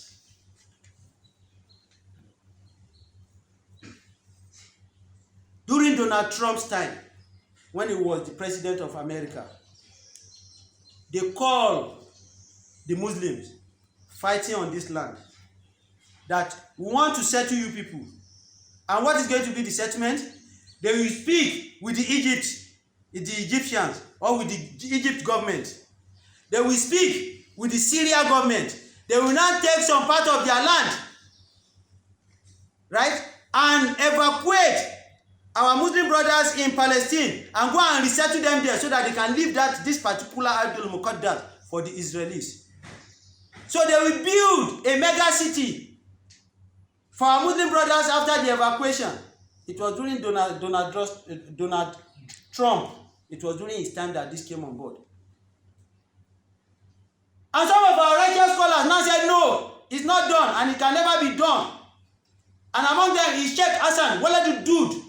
During Donald Trump's time, when he was the president of America, they called the Muslims fighting on this land that we want to settle you people. And what is going to be the settlement? They will speak with the Egyptians, or with the Egypt government. They will speak with the Syria government. They will not take some part of their land, right, and evacuate our Muslim brothers in Palestine and go and resettle them there so that they can leave this particular Ardul Muqaddas for the Israelis. So they will build a mega city for our Muslim brothers after the evacuation. It was during Donald Trump. It was during his time that this came on board. And some of our righteous scholars now said, no, it's not done and it can never be done. And among them is Sheikh Hassan, Waladu Dude.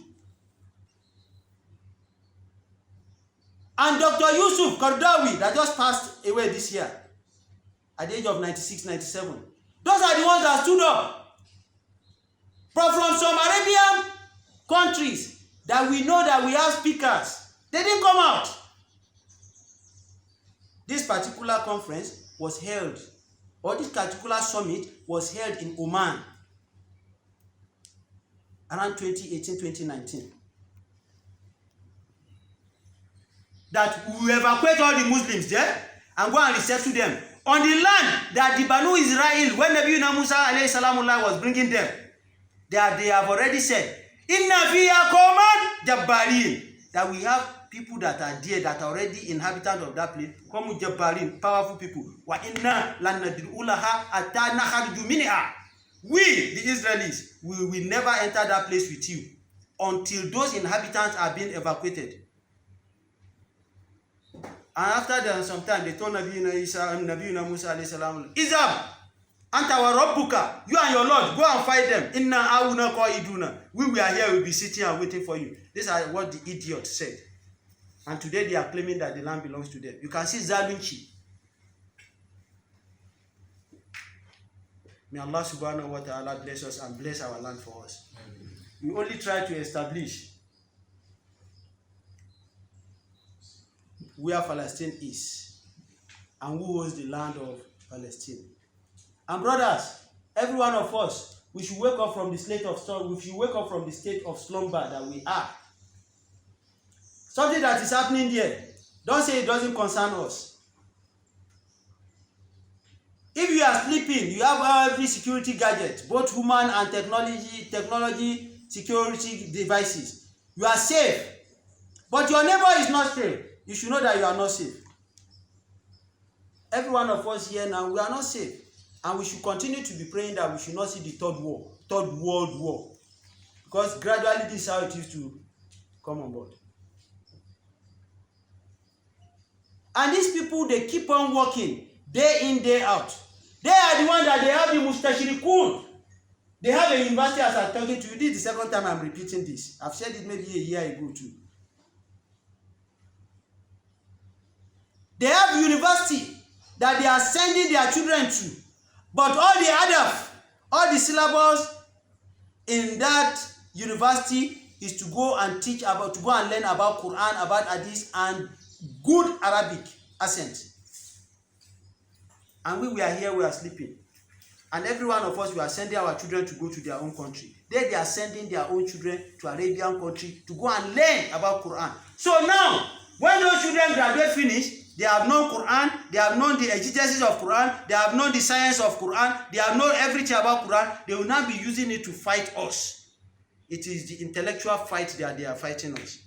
And Dr. Yusuf Qaradawi that just passed away this year at the age of 96, 97. Those are the ones that stood up. But from some Arabian countries that we know that we have speakers, they didn't come out. This particular conference was held, or this particular summit was held in Oman around 2018, 2019. That we evacuate all the Muslims there and go and resettle them on the land that the Banu Israel, when Nabi Musa alayhi salamullah was bringing them, they have already said, Inna fiya qawman jabbarin, that we have people that are there that are already inhabitants of that place, qawmun jabbarin, powerful people. Wa inna lan nad'ulaha hatta nakhruju minha. We, the Israelis, we will never enter that place with you until those inhabitants are being evacuated. And after some time, they told Nabi Musa alayhi salam, Izab, anta wa rabbuka, you and your Lord, go and fight them. Inna auna qaiduna. We are here, we'll be sitting and waiting for you. These are what the idiot said. And today they are claiming that the land belongs to them. You can see Zalunchi. May Allah subhanahu wa ta'ala bless us and bless our land for us. We only try to establish where Palestine is and who owns the land of Palestine. And brothers, every one of us, we should wake up from the state of slumber that we are. Something that is happening there, don't say it doesn't concern us. If you are sleeping, you have every security gadget, both human and technology security devices. You are safe. But your neighbor is not safe. You should know that you are not safe. Every one of us here now, we are not safe. And we should continue to be praying that we should not see the third world war. Because gradually this is how it used to come on board. And these people, they keep on working day in, day out. They are the ones that they have the mustashirikun. They have a university, as I'm talking to you. This is the second time I'm repeating this. I've said it maybe a year ago too. They have university that they are sending their children to. But all the syllabus in that university is to go and learn about Qur'an, about Hadith, and good Arabic accent. And we are here, we are sleeping. And every one of us, we are sending our children to go to their own country. They are sending their own children to Arabian country to go and learn about Quran. So now, when those children graduate finish, they have known Quran, they have known the exegesis of Quran, they have known the science of Quran, they have known everything about Quran. They will not be using it to fight us. It is the intellectual fight that they are fighting us.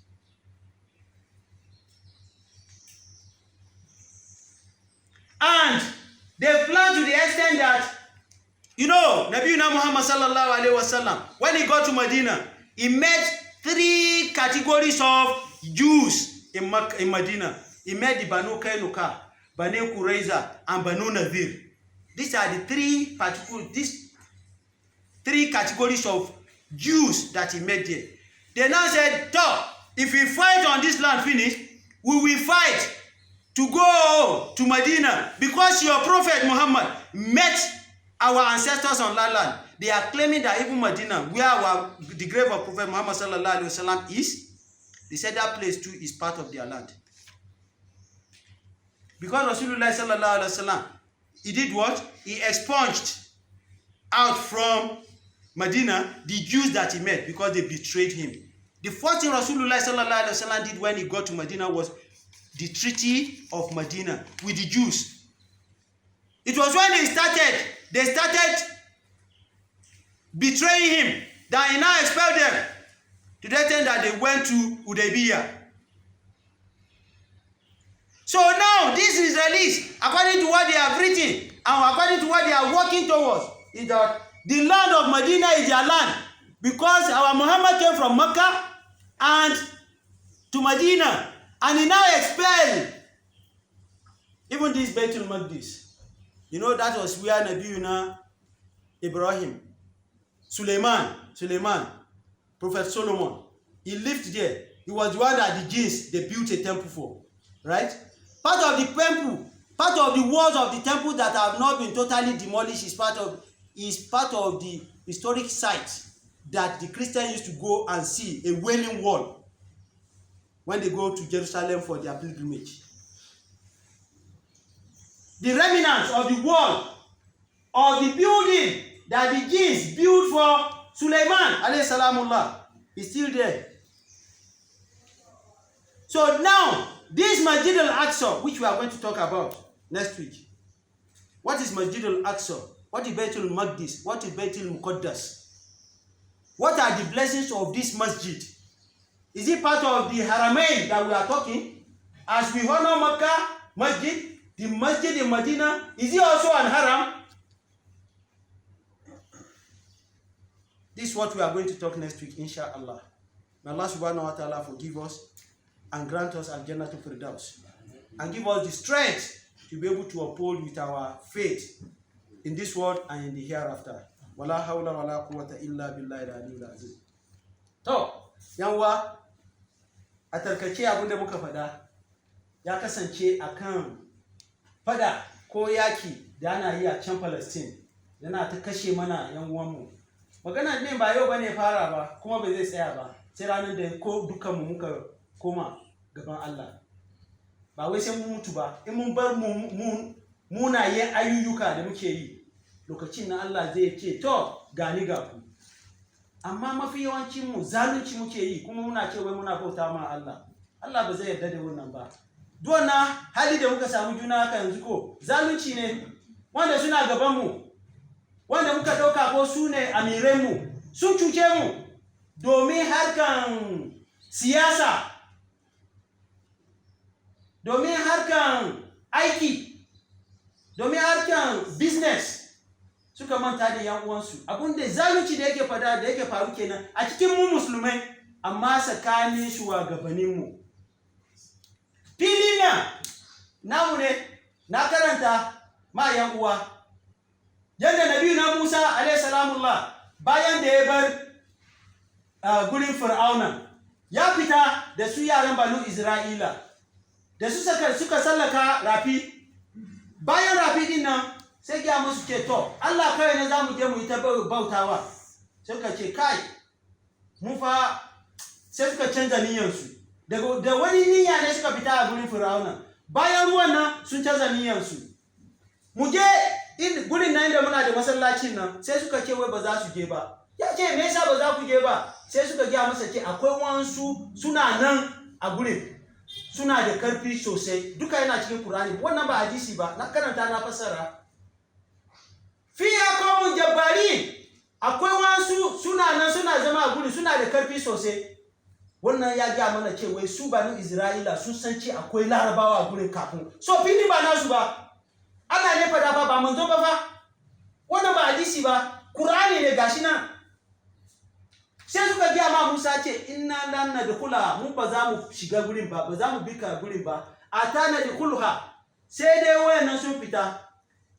And they plan to the extent that, you know, Nabi Muhammad sallallahu alaihi wasallam, when he got to Medina, he met 3 categories of Jews in Medina. He met the Banu Kainuka, Banu Qurayza, and Banu Nadir. These are the 3 categories of Jews that he met there. They now said, if we fight on this land finish, we will fight to go to Medina, because your Prophet Muhammad met our ancestors on that land. They are claiming that even Medina, where the grave of Prophet Muhammad sallallahu alaihi wasallam is, they said that place too is part of their land. Because Rasulullah sallallahu alaihi wasallam, he did what? He expunged out from Medina the Jews that he met because they betrayed him. The first thing Rasulullah sallallahu alaihi wasallam did when he got to Medina was the Treaty of Medina with the Jews. It was when they started betraying him that he now expelled them, to the extent that they went to Hudaybiyah. So now these Israelis, according to what they have written and according to what they are working towards, is that the land of Medina is their land, because our Muhammad came from Mecca and to Medina, and he now expelled even this Baitul Maqdis. You know, that was where Nabiyuna Ibrahim, Suleiman, Prophet Solomon, he lived there. He was the one that the jinns, they built a temple for, right? Part of the temple, part of the walls of the temple that have not been totally demolished is part of the historic site that the Christians used to go and see, a Wailing Wall, when they go to Jerusalem for their pilgrimage. The remnants of the wall of the building that the jinns built for Suleiman alayhi salamullah is still there. So now, this Masjid al-Aqsa, which we are going to talk about next week. What is Masjid al-Aqsa? What is Baitul Maqdis? What is Baitul Muqaddas? What are the blessings of this masjid? Is it part of the Haramain that we are talking? As we honor Makkah Masjid, the masjid in Medina, is it also an haram? This is what we are going to talk next week, inshallah. May Allah subhanahu wa ta'ala forgive us and grant us al-Jannah to Firdaus, and give us the strength to be able to uphold with our faith in this world and in the hereafter. Wala hawla wala quwwata illa billahi al-aliyyil azim. To, yanwa, a tarkace abin da muka fada ya kasance akan fada ko yaki da ana yi a can Palestine, yana ta kashe mana yan uwanmu. Magana ne ba yau bane fara ba, kuma ba zai tsaya ba, sai ranar da ko dukkanmu muka koma gaban Allah. Ba wai sai mun mutu ba, in mun bar munayen ayyuka da muke yi, lokacin na Allah zai ce to gani ga ku. Amma mafi yawancin mu zalunci muke yi, kuma muna ce wai muna bauta ma Allah. Allah ba zai yarda da wannan ba. Duwana hali da muka samu juna haka yanzu ko zalunci ne, wanda suna gaban mu, wanda muka dauka ko su ne amiran mu, sun cuce mu domin harkan siyasa, domin harkan aiki, domin harkan business, suka manta da yan uwansu. Abinda zalunci da yake fada da yake faru kenan a cikin mu musulmai, amma tsakanin shugabannin mu. Filin nan namu ne, na karanta ma yan uwa yadda Nabi na Musa alayhi salamullah, bayan da ya bar gurin Fir'auna, ya fita da su yaran Banu Isra'ila, da su suka sallaka rafi. Bayan rafi din nan sai ga musu ce to Allah kai ne zamu je mu yi ta bautawa. Suka ce kai, mu fa sai suka canza niyyarsu da wani niyya ne suka fita a gurin Fir'auna bayan ruwan nan sun canza niyyarsu mu je gurin nan da muna da masallacin nan sai suka ce wai ba za su je ba ya ce me yasa ba za ku je ba sai suka gaya masa ce akwai wansu suna nan a gurin suna da karfi sosai duka yana cikin Qur'ani wannan ba hadisi ba na karanta na fassara fiya qawmun jabbari akwai wansu suna nan suna zama a gurin suna da karfi sosai wannan ya gaya mana ce wai su bani Isra'ila sun san ce akwai larabawa a gurin kafin so fili ba nasu ba Allah ne fada ba manzo ba fa wannan ba hadisi ba Qur'ani ne gashi nan sai suka gaya ma Musa ce inna lan nadkhula mu ba za mu shiga gurin ba za mu bika gurin ba atana nadkhulha sai dai wayannan sun fita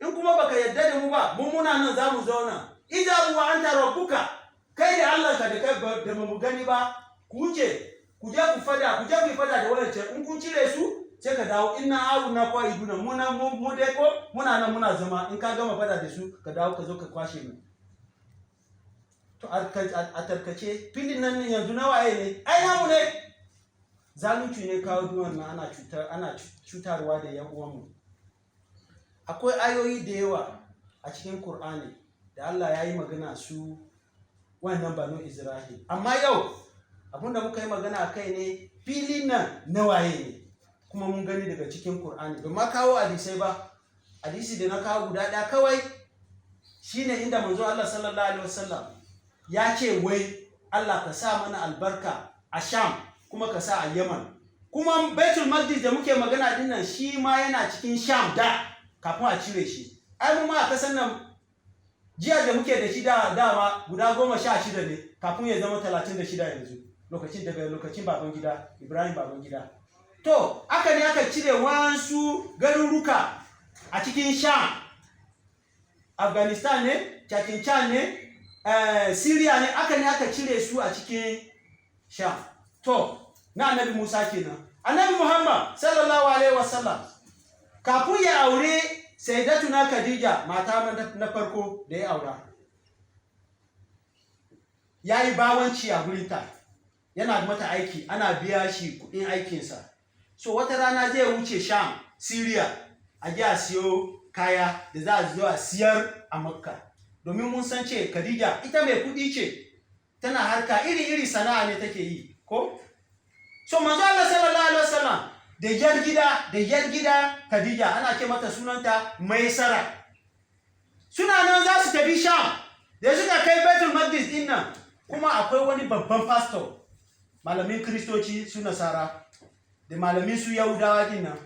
in kuma baka yarda da mu ba mu muna nan za mu zauna idza wa anta rabbuka kai da Allah ka da kai da mu gani ba ku je ku fada da wayancan in kun cire su sai ka dawo inna auna qaiduna mu dai ko muna nan muna zama in ka gama fada da su ka dawo ka zo ka kwashe mu to a tarkace filin nan yanzu na waye ne ai namu ne zalunci ne kawo duwan nan ana cutarwa da yan uwanmu akwai ayoyi da yawa a cikin Qur'ani da Allah ya yi magana su wannan banu Isra'il amma yau abinda muka yi magana a kai ne filin nan na waye ne kuma mun gani daga cikin Qur'ani ba ma kawo hadisai ba hadisi da na kawo guda ɗaya kawai shine inda manzo Allah sallallahu alaihi wasallam ya ce wai Allah ka sa mana albarka a Sham kuma ka sa a Yaman kuma Baitul Maqdis da muke magana din nan shi ma yana cikin Sham da kafin a cire shi ai mu ma a kasan nan jiya da muke da shi dama guda 16 ne kafin ya zama 36 yanzu lokacin Babangida Ibrahim Babangida to aka ne aka cire wasu garuruka a cikin Sham Afghanistan ne Chad ne Syria ne aka cire su a cikin Sham to na Annabi Musa kenan Annabi Muhammad sallallahu alaihi wasallam kafin ya aure Sayyidatuna Khadija mata na farko da ya aura yayi bawanci a gurinta yana mata aiki ana biya shi kudin aikinsa so wata rana zai wuce Sham Syria a ji a siyo kaya da za a zo a siyar a Makka domin mun san ce Khadija ita mai kudi ce tana harka iri sana'a ne take yi ko so manzo Allah sallallahu alaihi wasallam da yar gida Khadija ana ce mata sunanta Maisara suna nan za su tafi Sham da suka kai Baitul Maqdis din nan kuma akwai wani babban pastor malamin Kristoci su Nasara da malamin su Yahudawa din nan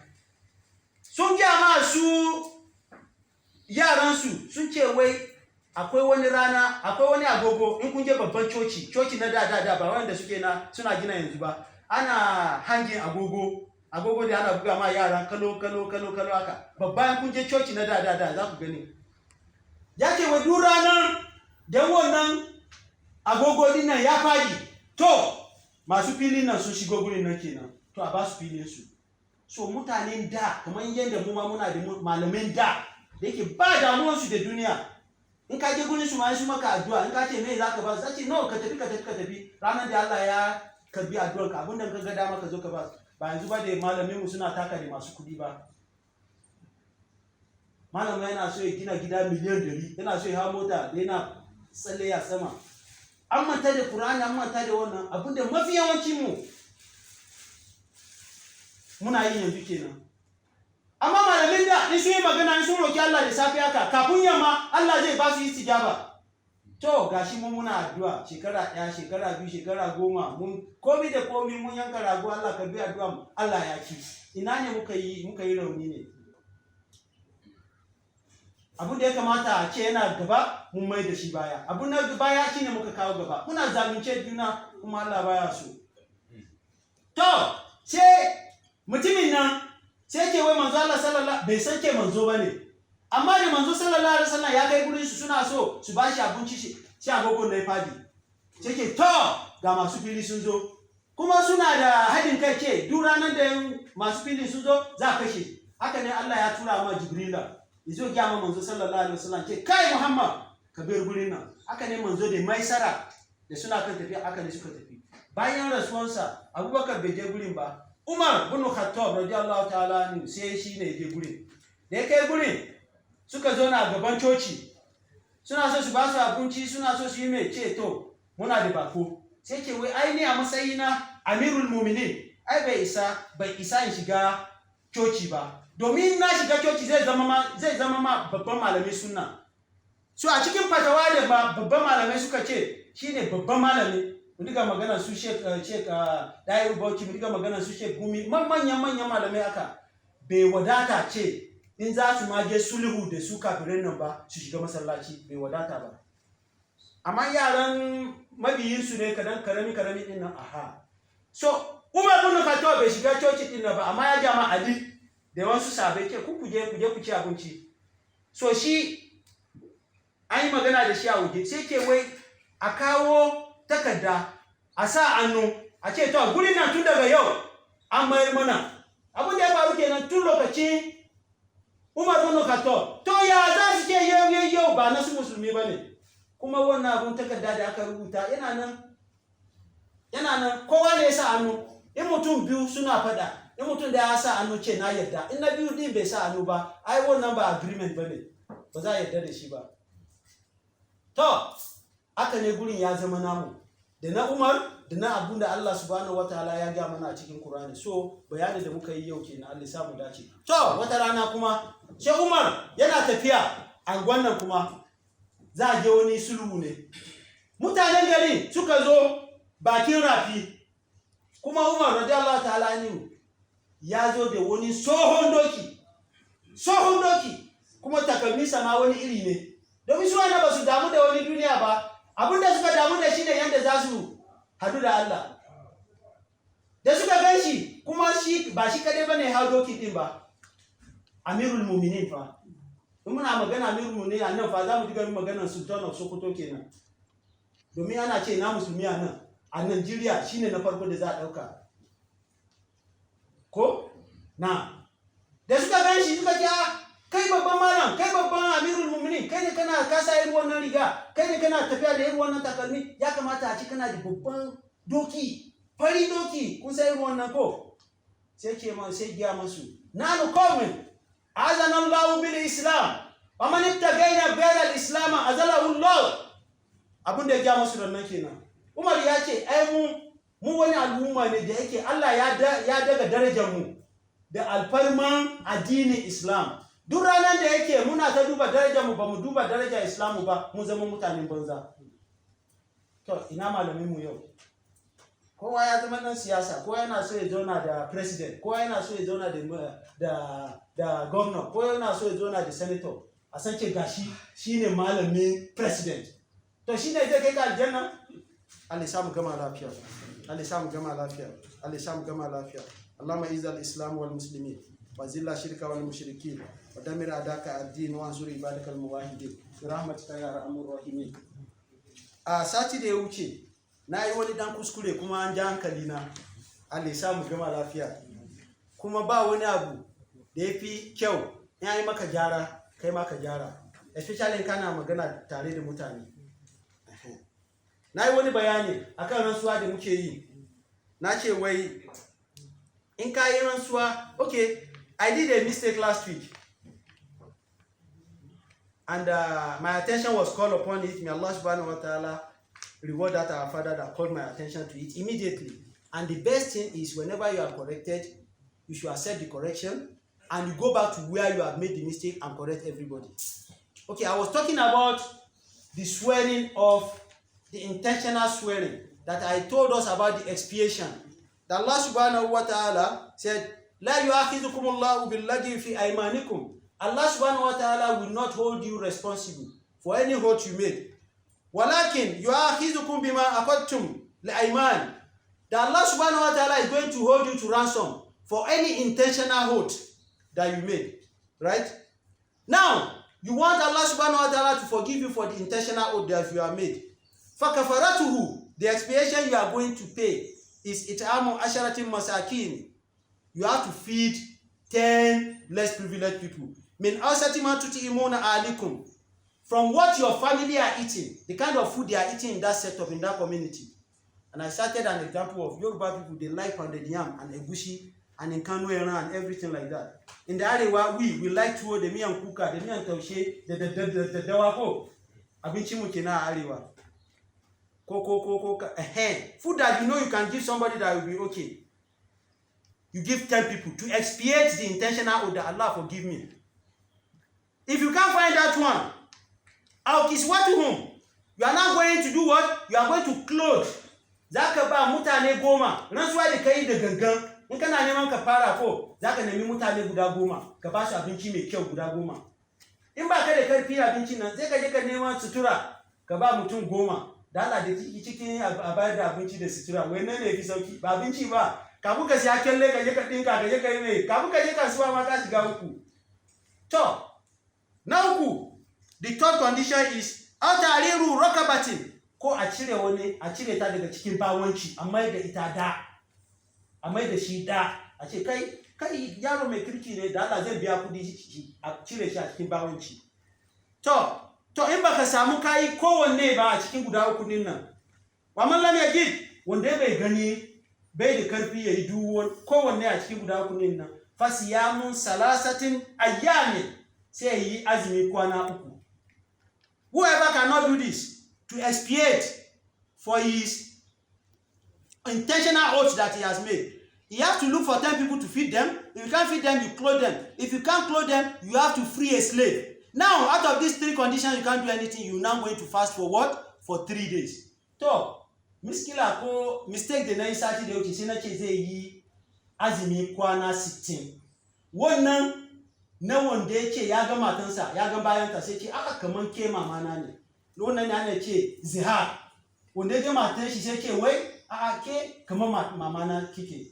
sun gyama su yaransu sun ce wai akwai wani rana akwai wani agogo in kun je babban coci na da ba wanda suna gina yanzu ba ana hangin agogo da ana buga ma yara kalo haka babban kun je coci na da za ku gani ya ce wa duk ranar da wannan agogo din nan ya fadi to masu filin nan sun shigo gurin nan kenan to a ba su filin su so mutanen da kamar yadda mu ma muna da malamin da yake ba damuwarsu da duniya in ka je gurin su ma su maka addu'a in ka ce me zaka ba su ce no ka tafi ranar da Allah ya karbi addu'ar ka abinda ka ga dama ka zo ka ba yanzu ba da malamin mu suna taka da masu kudi ba malamin yana so ya gina gida miliyan 100 yana so ya hawo mota da yana tsalle ya sama an manta da Qur'ani an manta da wannan abinda mafi yawancin mu muna yi yanzu kenan amma malamin da in sun yi magana in sun roki Allah da safi haka kafin yamma Allah zai ba su istijaba to gashi mun muna addu'a shekara 1 shekara 2 shekara 10 mun komi da komi mun yanka rago Allah karbi addu'a mu Allah ya ci ina ne muka yi rauni ne abin da ya kamata a ce yana gaba mun mai da shi baya abin na baya shine muka kawo gaba muna zalunce juna kuma Allah baya so to sai mutumin nan sai ke wai manzo Allah sallallahu bai san ke manzo bane amma da manzo sallallahu alaihi wasallam ya kai gurin su suna so su bashi abinci shi agogon da ya fadi sai ke to ga masu fili sun zo kuma suna da hadin kai ce duk ranar da masu fili sun zo za a kashe haka ne Allah ya tura ma Jibrila yazo ga manzo sallallahu alaihi wasallam ce kai Muhammad ka bar gurin nan haka ne manzo da Maisara da suna kan tafiya aka ne suka tafi. Bayan rasuwansa Abubakar bai je gurin ba, Umar bin Khattab radiyallahu ta'ala anhu sai shi ne je gurin. Da ya kai gurin suka zo na gaban coci, suna so su ba su abinci, suna so su yi mai ce to muna da bako. Sai ce wai ai ne a matsayina amirul muminin ai bai isa in shiga coci ba, domin na shiga coci zai zama ma babban malamai sunna. So a cikin fatawa da babban malamai suka ce shine babban malami, mu diga magana su Sheikh Dairu Bauchi, mu diga magana su Sheikh Gumi, manyan malamai aka bai wadata ce in za su maje sulhu da su kafirin nan ba su shiga masallaci, bai wadata ba. Amma yaran mabiyinsu ne kadan karami din nan, aha. So Umar bin Khattab bai shiga coci din nan ba, amma ya jama Ali da wasu sahabbai ce ku je ku ci abinci. So shi an yi magana da shi a waje, sai ke wai a kawo takarda a sa hannu a ce to gurin nan tun daga yau an mayar mana. Abin da ya faru kenan tun lokacin Umar bin Khattab. To ya za su ce yau ba na su musulmi ba ne, kuma wannan abin takarda da aka rubuta yana nan kowa ne ya sa hannu. In mutum biyu suna faɗa, in mutum da ya sa hannu ce na yarda, in na biyu din bai sa hannu ba, ai wannan ba agreement ba ne, ba za a yarda da shi ba. To aka ne gurin ya zama namu, da na Umar da na abun da Allah subhanahu wataala ya ga mana a cikin Qur'ani. So bayani da muka yi yau kenan, Allah ya sa mu dace. To wata rana kuma sai Umar yana tafiya angon nan, kuma za a je wani sulhu ne. Mutanen gari suka zo bakin rafi, kuma Umar radiyallahu ta'ala anhu ya zo da wani tsohon doki, kuma takalmi sama wani iri ne. Domin su wani ba su damu da wani duniya ba, abinda suka damu da shi ne yadda za su hadu da Allah. Da suka gan shi, kuma shi ba shi kadai ba ne hau doki din ba, amirul muminin fa. In muna magana amirul muminin a nan fa za mu diga maganar sultan of Sokoto kenan. Domin ana ce na musulmi a nan, a Najeriya shine na farko da za a ɗauka. Ko? Na. Da suka gan shi suka ce kai babban malam, kai babban amirul muminin, kai ne kana kasa irin wannan riga, kai ne kana tafiya da irin wannan takalmi, ya kamata a ci kana da babban doki, fari doki, kun sai irin wannan ko? Sai giya masu, nanu qawmin azana Allahu bil Islam, wa man ittaqaina ghayra al-islam azalahu Allah. Abin da ya giya masu nan kenan. Umar ya ce ai mu wani al'umma ne da yake Allah ya daga darajar mu da alfarman addinin Islam. Duk ranar da yake muna ta duba darajar mu ba mu duba darajar Islamu ba, mun zama mutanen banza. To ina malamin mu yau? Kowa ya zama dan siyasa, kowa yana so ya zauna da president, kowa yana so ya zauna da governor, kowa yana so ya zauna da senator. A san ce gashi shine malamin president. To shine zai kai ka aljanna? Allah ya samu gama lafiya. Allah ya samu gama lafiya. Allah ya samu gama lafiya. Allahumma izzil islam wal muslimin wa zilla shirka wal mushrikin wa damir adaka ad-din wa ansur ibadakal muwahhidin bi rahmatika ya arhamur rahimin. A sati da ya wuce na yi wani dan kuskure kuma an ja hankali na. Allah ya samu gama lafiya. Kuma ba wani abu da yafi kyau in yi maka gyara kai maka gyara, especially in kana magana tare da mutane. Na yi wani bayani akan rantsuwa da muke yi. Na ce wai in ka yi rantsuwa, okay, I did a mistake last week and my attention was called upon it. May Allah subhanahu wa ta'ala reward that our father that called my attention to it immediately. And the best thing is whenever you are corrected, you should accept the correction and you go back to where you have made the mistake and correct everybody. Okay, I was talking about the swearing of the intentional swearing that I told us about the expiation. That Allah subhanahu wa ta'ala said, La yu'akhidukum Allahu bil-lagwi fi aymanikum. Allah subhanahu wa ta'ala will not hold you responsible for any hurt you made. Walakin yu'akhidukum bima aqadtum li-ayman. That Allah subhanahu wa ta'ala is going to hold you to ransom for any intentional hurt that you made. Right? Now, you want Allah subhanahu wa ta'ala to forgive you for the intentional oath that you have made. فَكَفَرَتُهُ, the expiation you are going to pay is it'amu asharatin masakin. You have to feed 10 less privileged people. Min awsati ma tuti'imuna alikum. from what your family are eating, the kind of food they are eating in that setup, in that community. And I started an example of Yoruba people, they like pounded yam and egusi and nkanwera and everything like that. In the Arewa, we like tuwo, the miyan kuka, the miyan taushe, the dawako. Abinci muke na Arewa. Food that you know you can give somebody that will be okay. You give 10 people to expiate the intentional order. Allah forgive me. If you can't find that one, I'll kiss what to whom? You are not going to do what? You are going to clothe. Zaka ba mutane goma. Rantsuwa da kai da gangan. In kana neman ka fara ko, zaka nemi mutane guda goma. Ka ba su abinci mai kyau guda goma. In ba ka da karfi abincin nan, sai ka je ka neman sutura. Ka ba mutum goma. Da Allah da cikin a bayar da abinci da sutura. Wannan ne fi sauki. Ba abinci ba. Kamu ka siya kyalle ka je ka dinka ka je ka yi mai. Kamu ka je kasuwa ma ka shiga uku. To, na uku, the third condition is altariru rakabatin. Ko a cire wani, a cire ta daga cikin bawanci, a mai da ita da, a mai da shi da, a ce kai yaro mai kirki ne da Allah zai biya kudi a cire shi a cikin bawanci. To in baka samu kai kowanne ba a cikin guda uku din nan, wa man lam yajid, wanda bai gani bai da karfi yayi duwon kowanne a cikin guda uku din nan, fasiyamun salasatin ayyamin, sai yi azumi kwana uku. Whoever cannot do this, to expiate for his intentional oath that he has made, he has to look for 10 people to feed them. If you can't feed them, you clothe them. If you can't clothe them, you have to free a slave. Now, out of these 3 conditions, you can't do anything. You're now going to fast for what? For 3 days. So, miskila ko mistake da na yi sati da wuce sai na ce zai yi azumi kwana 60. Wannan na wanda ya ce ya ga matansa, ya ga bayanta sai ce aka kaman ke mamana ne. Wannan ne ana ce zihar. Wanda ya ga matan shi sai ce wai a ke kaman mamana kike.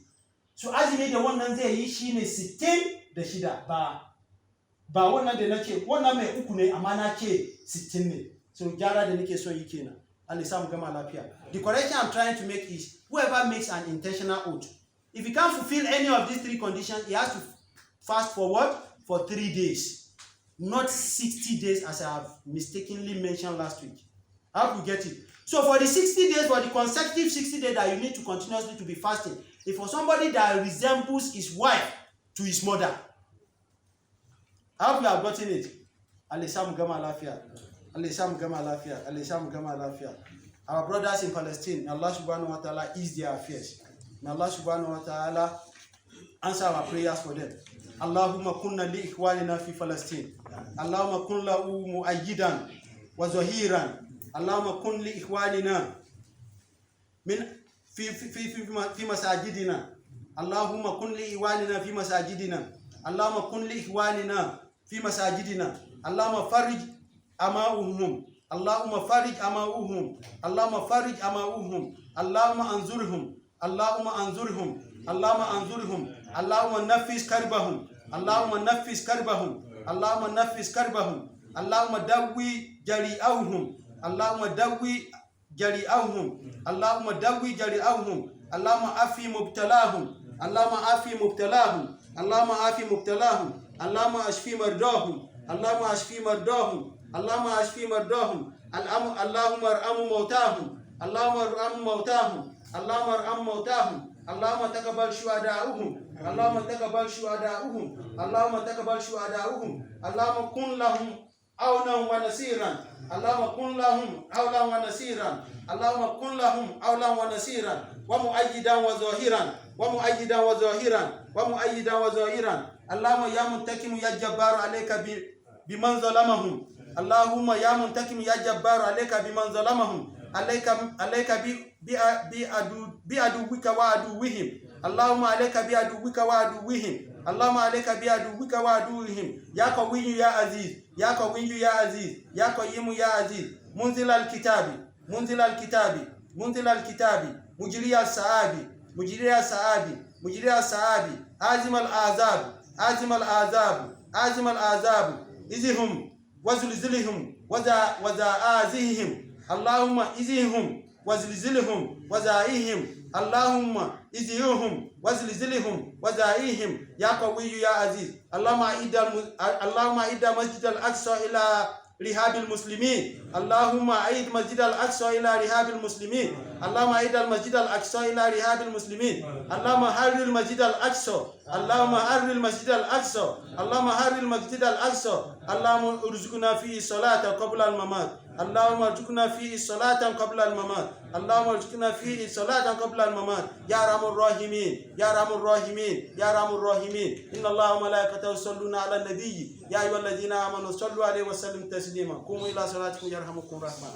So azumi da wannan zai yi shine 66 ba wannan da nace wannan mai uku ne amma na ce 60 ne. So gyara da nake so yi kenan. Allah ya samu gama lafiya. The correction I'm trying to make is whoever makes an intentional oath, if he can't fulfill any of these 3 conditions, he has to fast for what? For 3 days. Not 60 days as I have mistakenly mentioned last week. I hope you get it. So for the 60 days, for the consecutive 60 days that you need to continuously to be fasting, if for somebody that resembles his wife to his mother, I hope you have gotten it. Alisamu gama lafiya. Alisamu gama lafiya. Alisamu gama lafiya. Our brothers in Palestine, may Allah subhanahu wa ta'ala ease their affairs. May Allah subhanahu wa ta'ala answer our prayers for them. Allahumma kunna li ikhwanina fi Palestine. Allahumma kun lahu mu'ayyidan wa zahiran. Allahumma kun li ikhwanina min fi masajidina. Allahumma kun li ikhwanina fi masajidina. Allahumma kun li ikhwanina fi masajidina. Allahumma farij ama'uhum. Allahumma farij ama'uhum. Allahumma farij ama'uhum. Allahumma anzurhum. Allahumma anzurhum. Allahumma anzurhum. Allahumma nafis karbahum. Allahumma nafis karbahum. Allahumma nafis karbahum. Allahumma dawwi jari'ahum. Allahumma dawwi jari'ahum. Allahumma dawwi jari'ahum. Allahumma afi mubtalahum. Allahumma afi mubtalahum. Allahumma afi mubtalahum. Allahumma ashfi mardahum. Allahumma ashfi mardahum. Allahumma ashfi mardahum. Allahumma arhamu mautahum. Allahumma arhamu mautahum. Allahumma arhamu mautahum. Allahumma taqabbal shuhada'uhum. Allahumma taqabbal shuhada'uhum. Allahumma taqabbal shuhada'uhum. Allahumma kun lahum awnan wa nasiran. Allahumma kun lahum awlan wa nasiran. Allahumma kun lahum awlan wa nasiran. Wa mu'ayyidan wa zahiran. Wa mu'ayyidan wa zahiran. Wa mu'ayyidan wa zahiran. Allahumma ya muntakimu ya jabbaru alayka biman zalamahum. Allahumma ya muntakimu ya jabbaru alayka biman zalamahum. Alayka bi aduwika wa aduwihim. Allahumma alayka bi aduwika wa aduwihim. Allahumma alayka bi aduwika wa aduwihim. Ya qawiyyu ya aziz. Ya qawiyyu ya aziz. Ya qayyimu ya aziz. Munzil al-kitabi. Munzil al-kitabi. Munzil al-kitabi. Mujri al-sa'abi. Mujri al-sa'abi. Mujri al-sa'abi. Azim al-azab. Azim al-azab. Azim al-azab. Izihum wazilzilhum waza'azihim. Allahumma izihum wazilzilhum wazaihim. Allahumma izihum wazilzilhum wazaihim. Ya qawiyyu ya aziz. Allahumma idda masjid al-aqsa رهاب المسلمين. اللهم أعيد مسجد الأقصى إلى رهاب المسلمين. اللهم أعيد المسجد الأقصى إلى رهاب المسلمين. اللهم حرر المسجد الأقصى. اللهم حرر المسجد الأقصى. اللهم حرر المسجد الأقصى. اللهم ارزقنا فيه صلاة قبل الممات. اللهم ارزقنا فيه صلاة قبل الممات. اللهم ارزقنا فيه صلاة قبل الممات. يا أرحم الراحمين يا أرحم الراحمين يا أرحم الراحمين. إن الله وملائكته يصلون على النبي يا أيها الذين آمنوا صلوا عليه وسلموا تسليما. قوموا إلى صلاتكم يرحمكم الرحمن.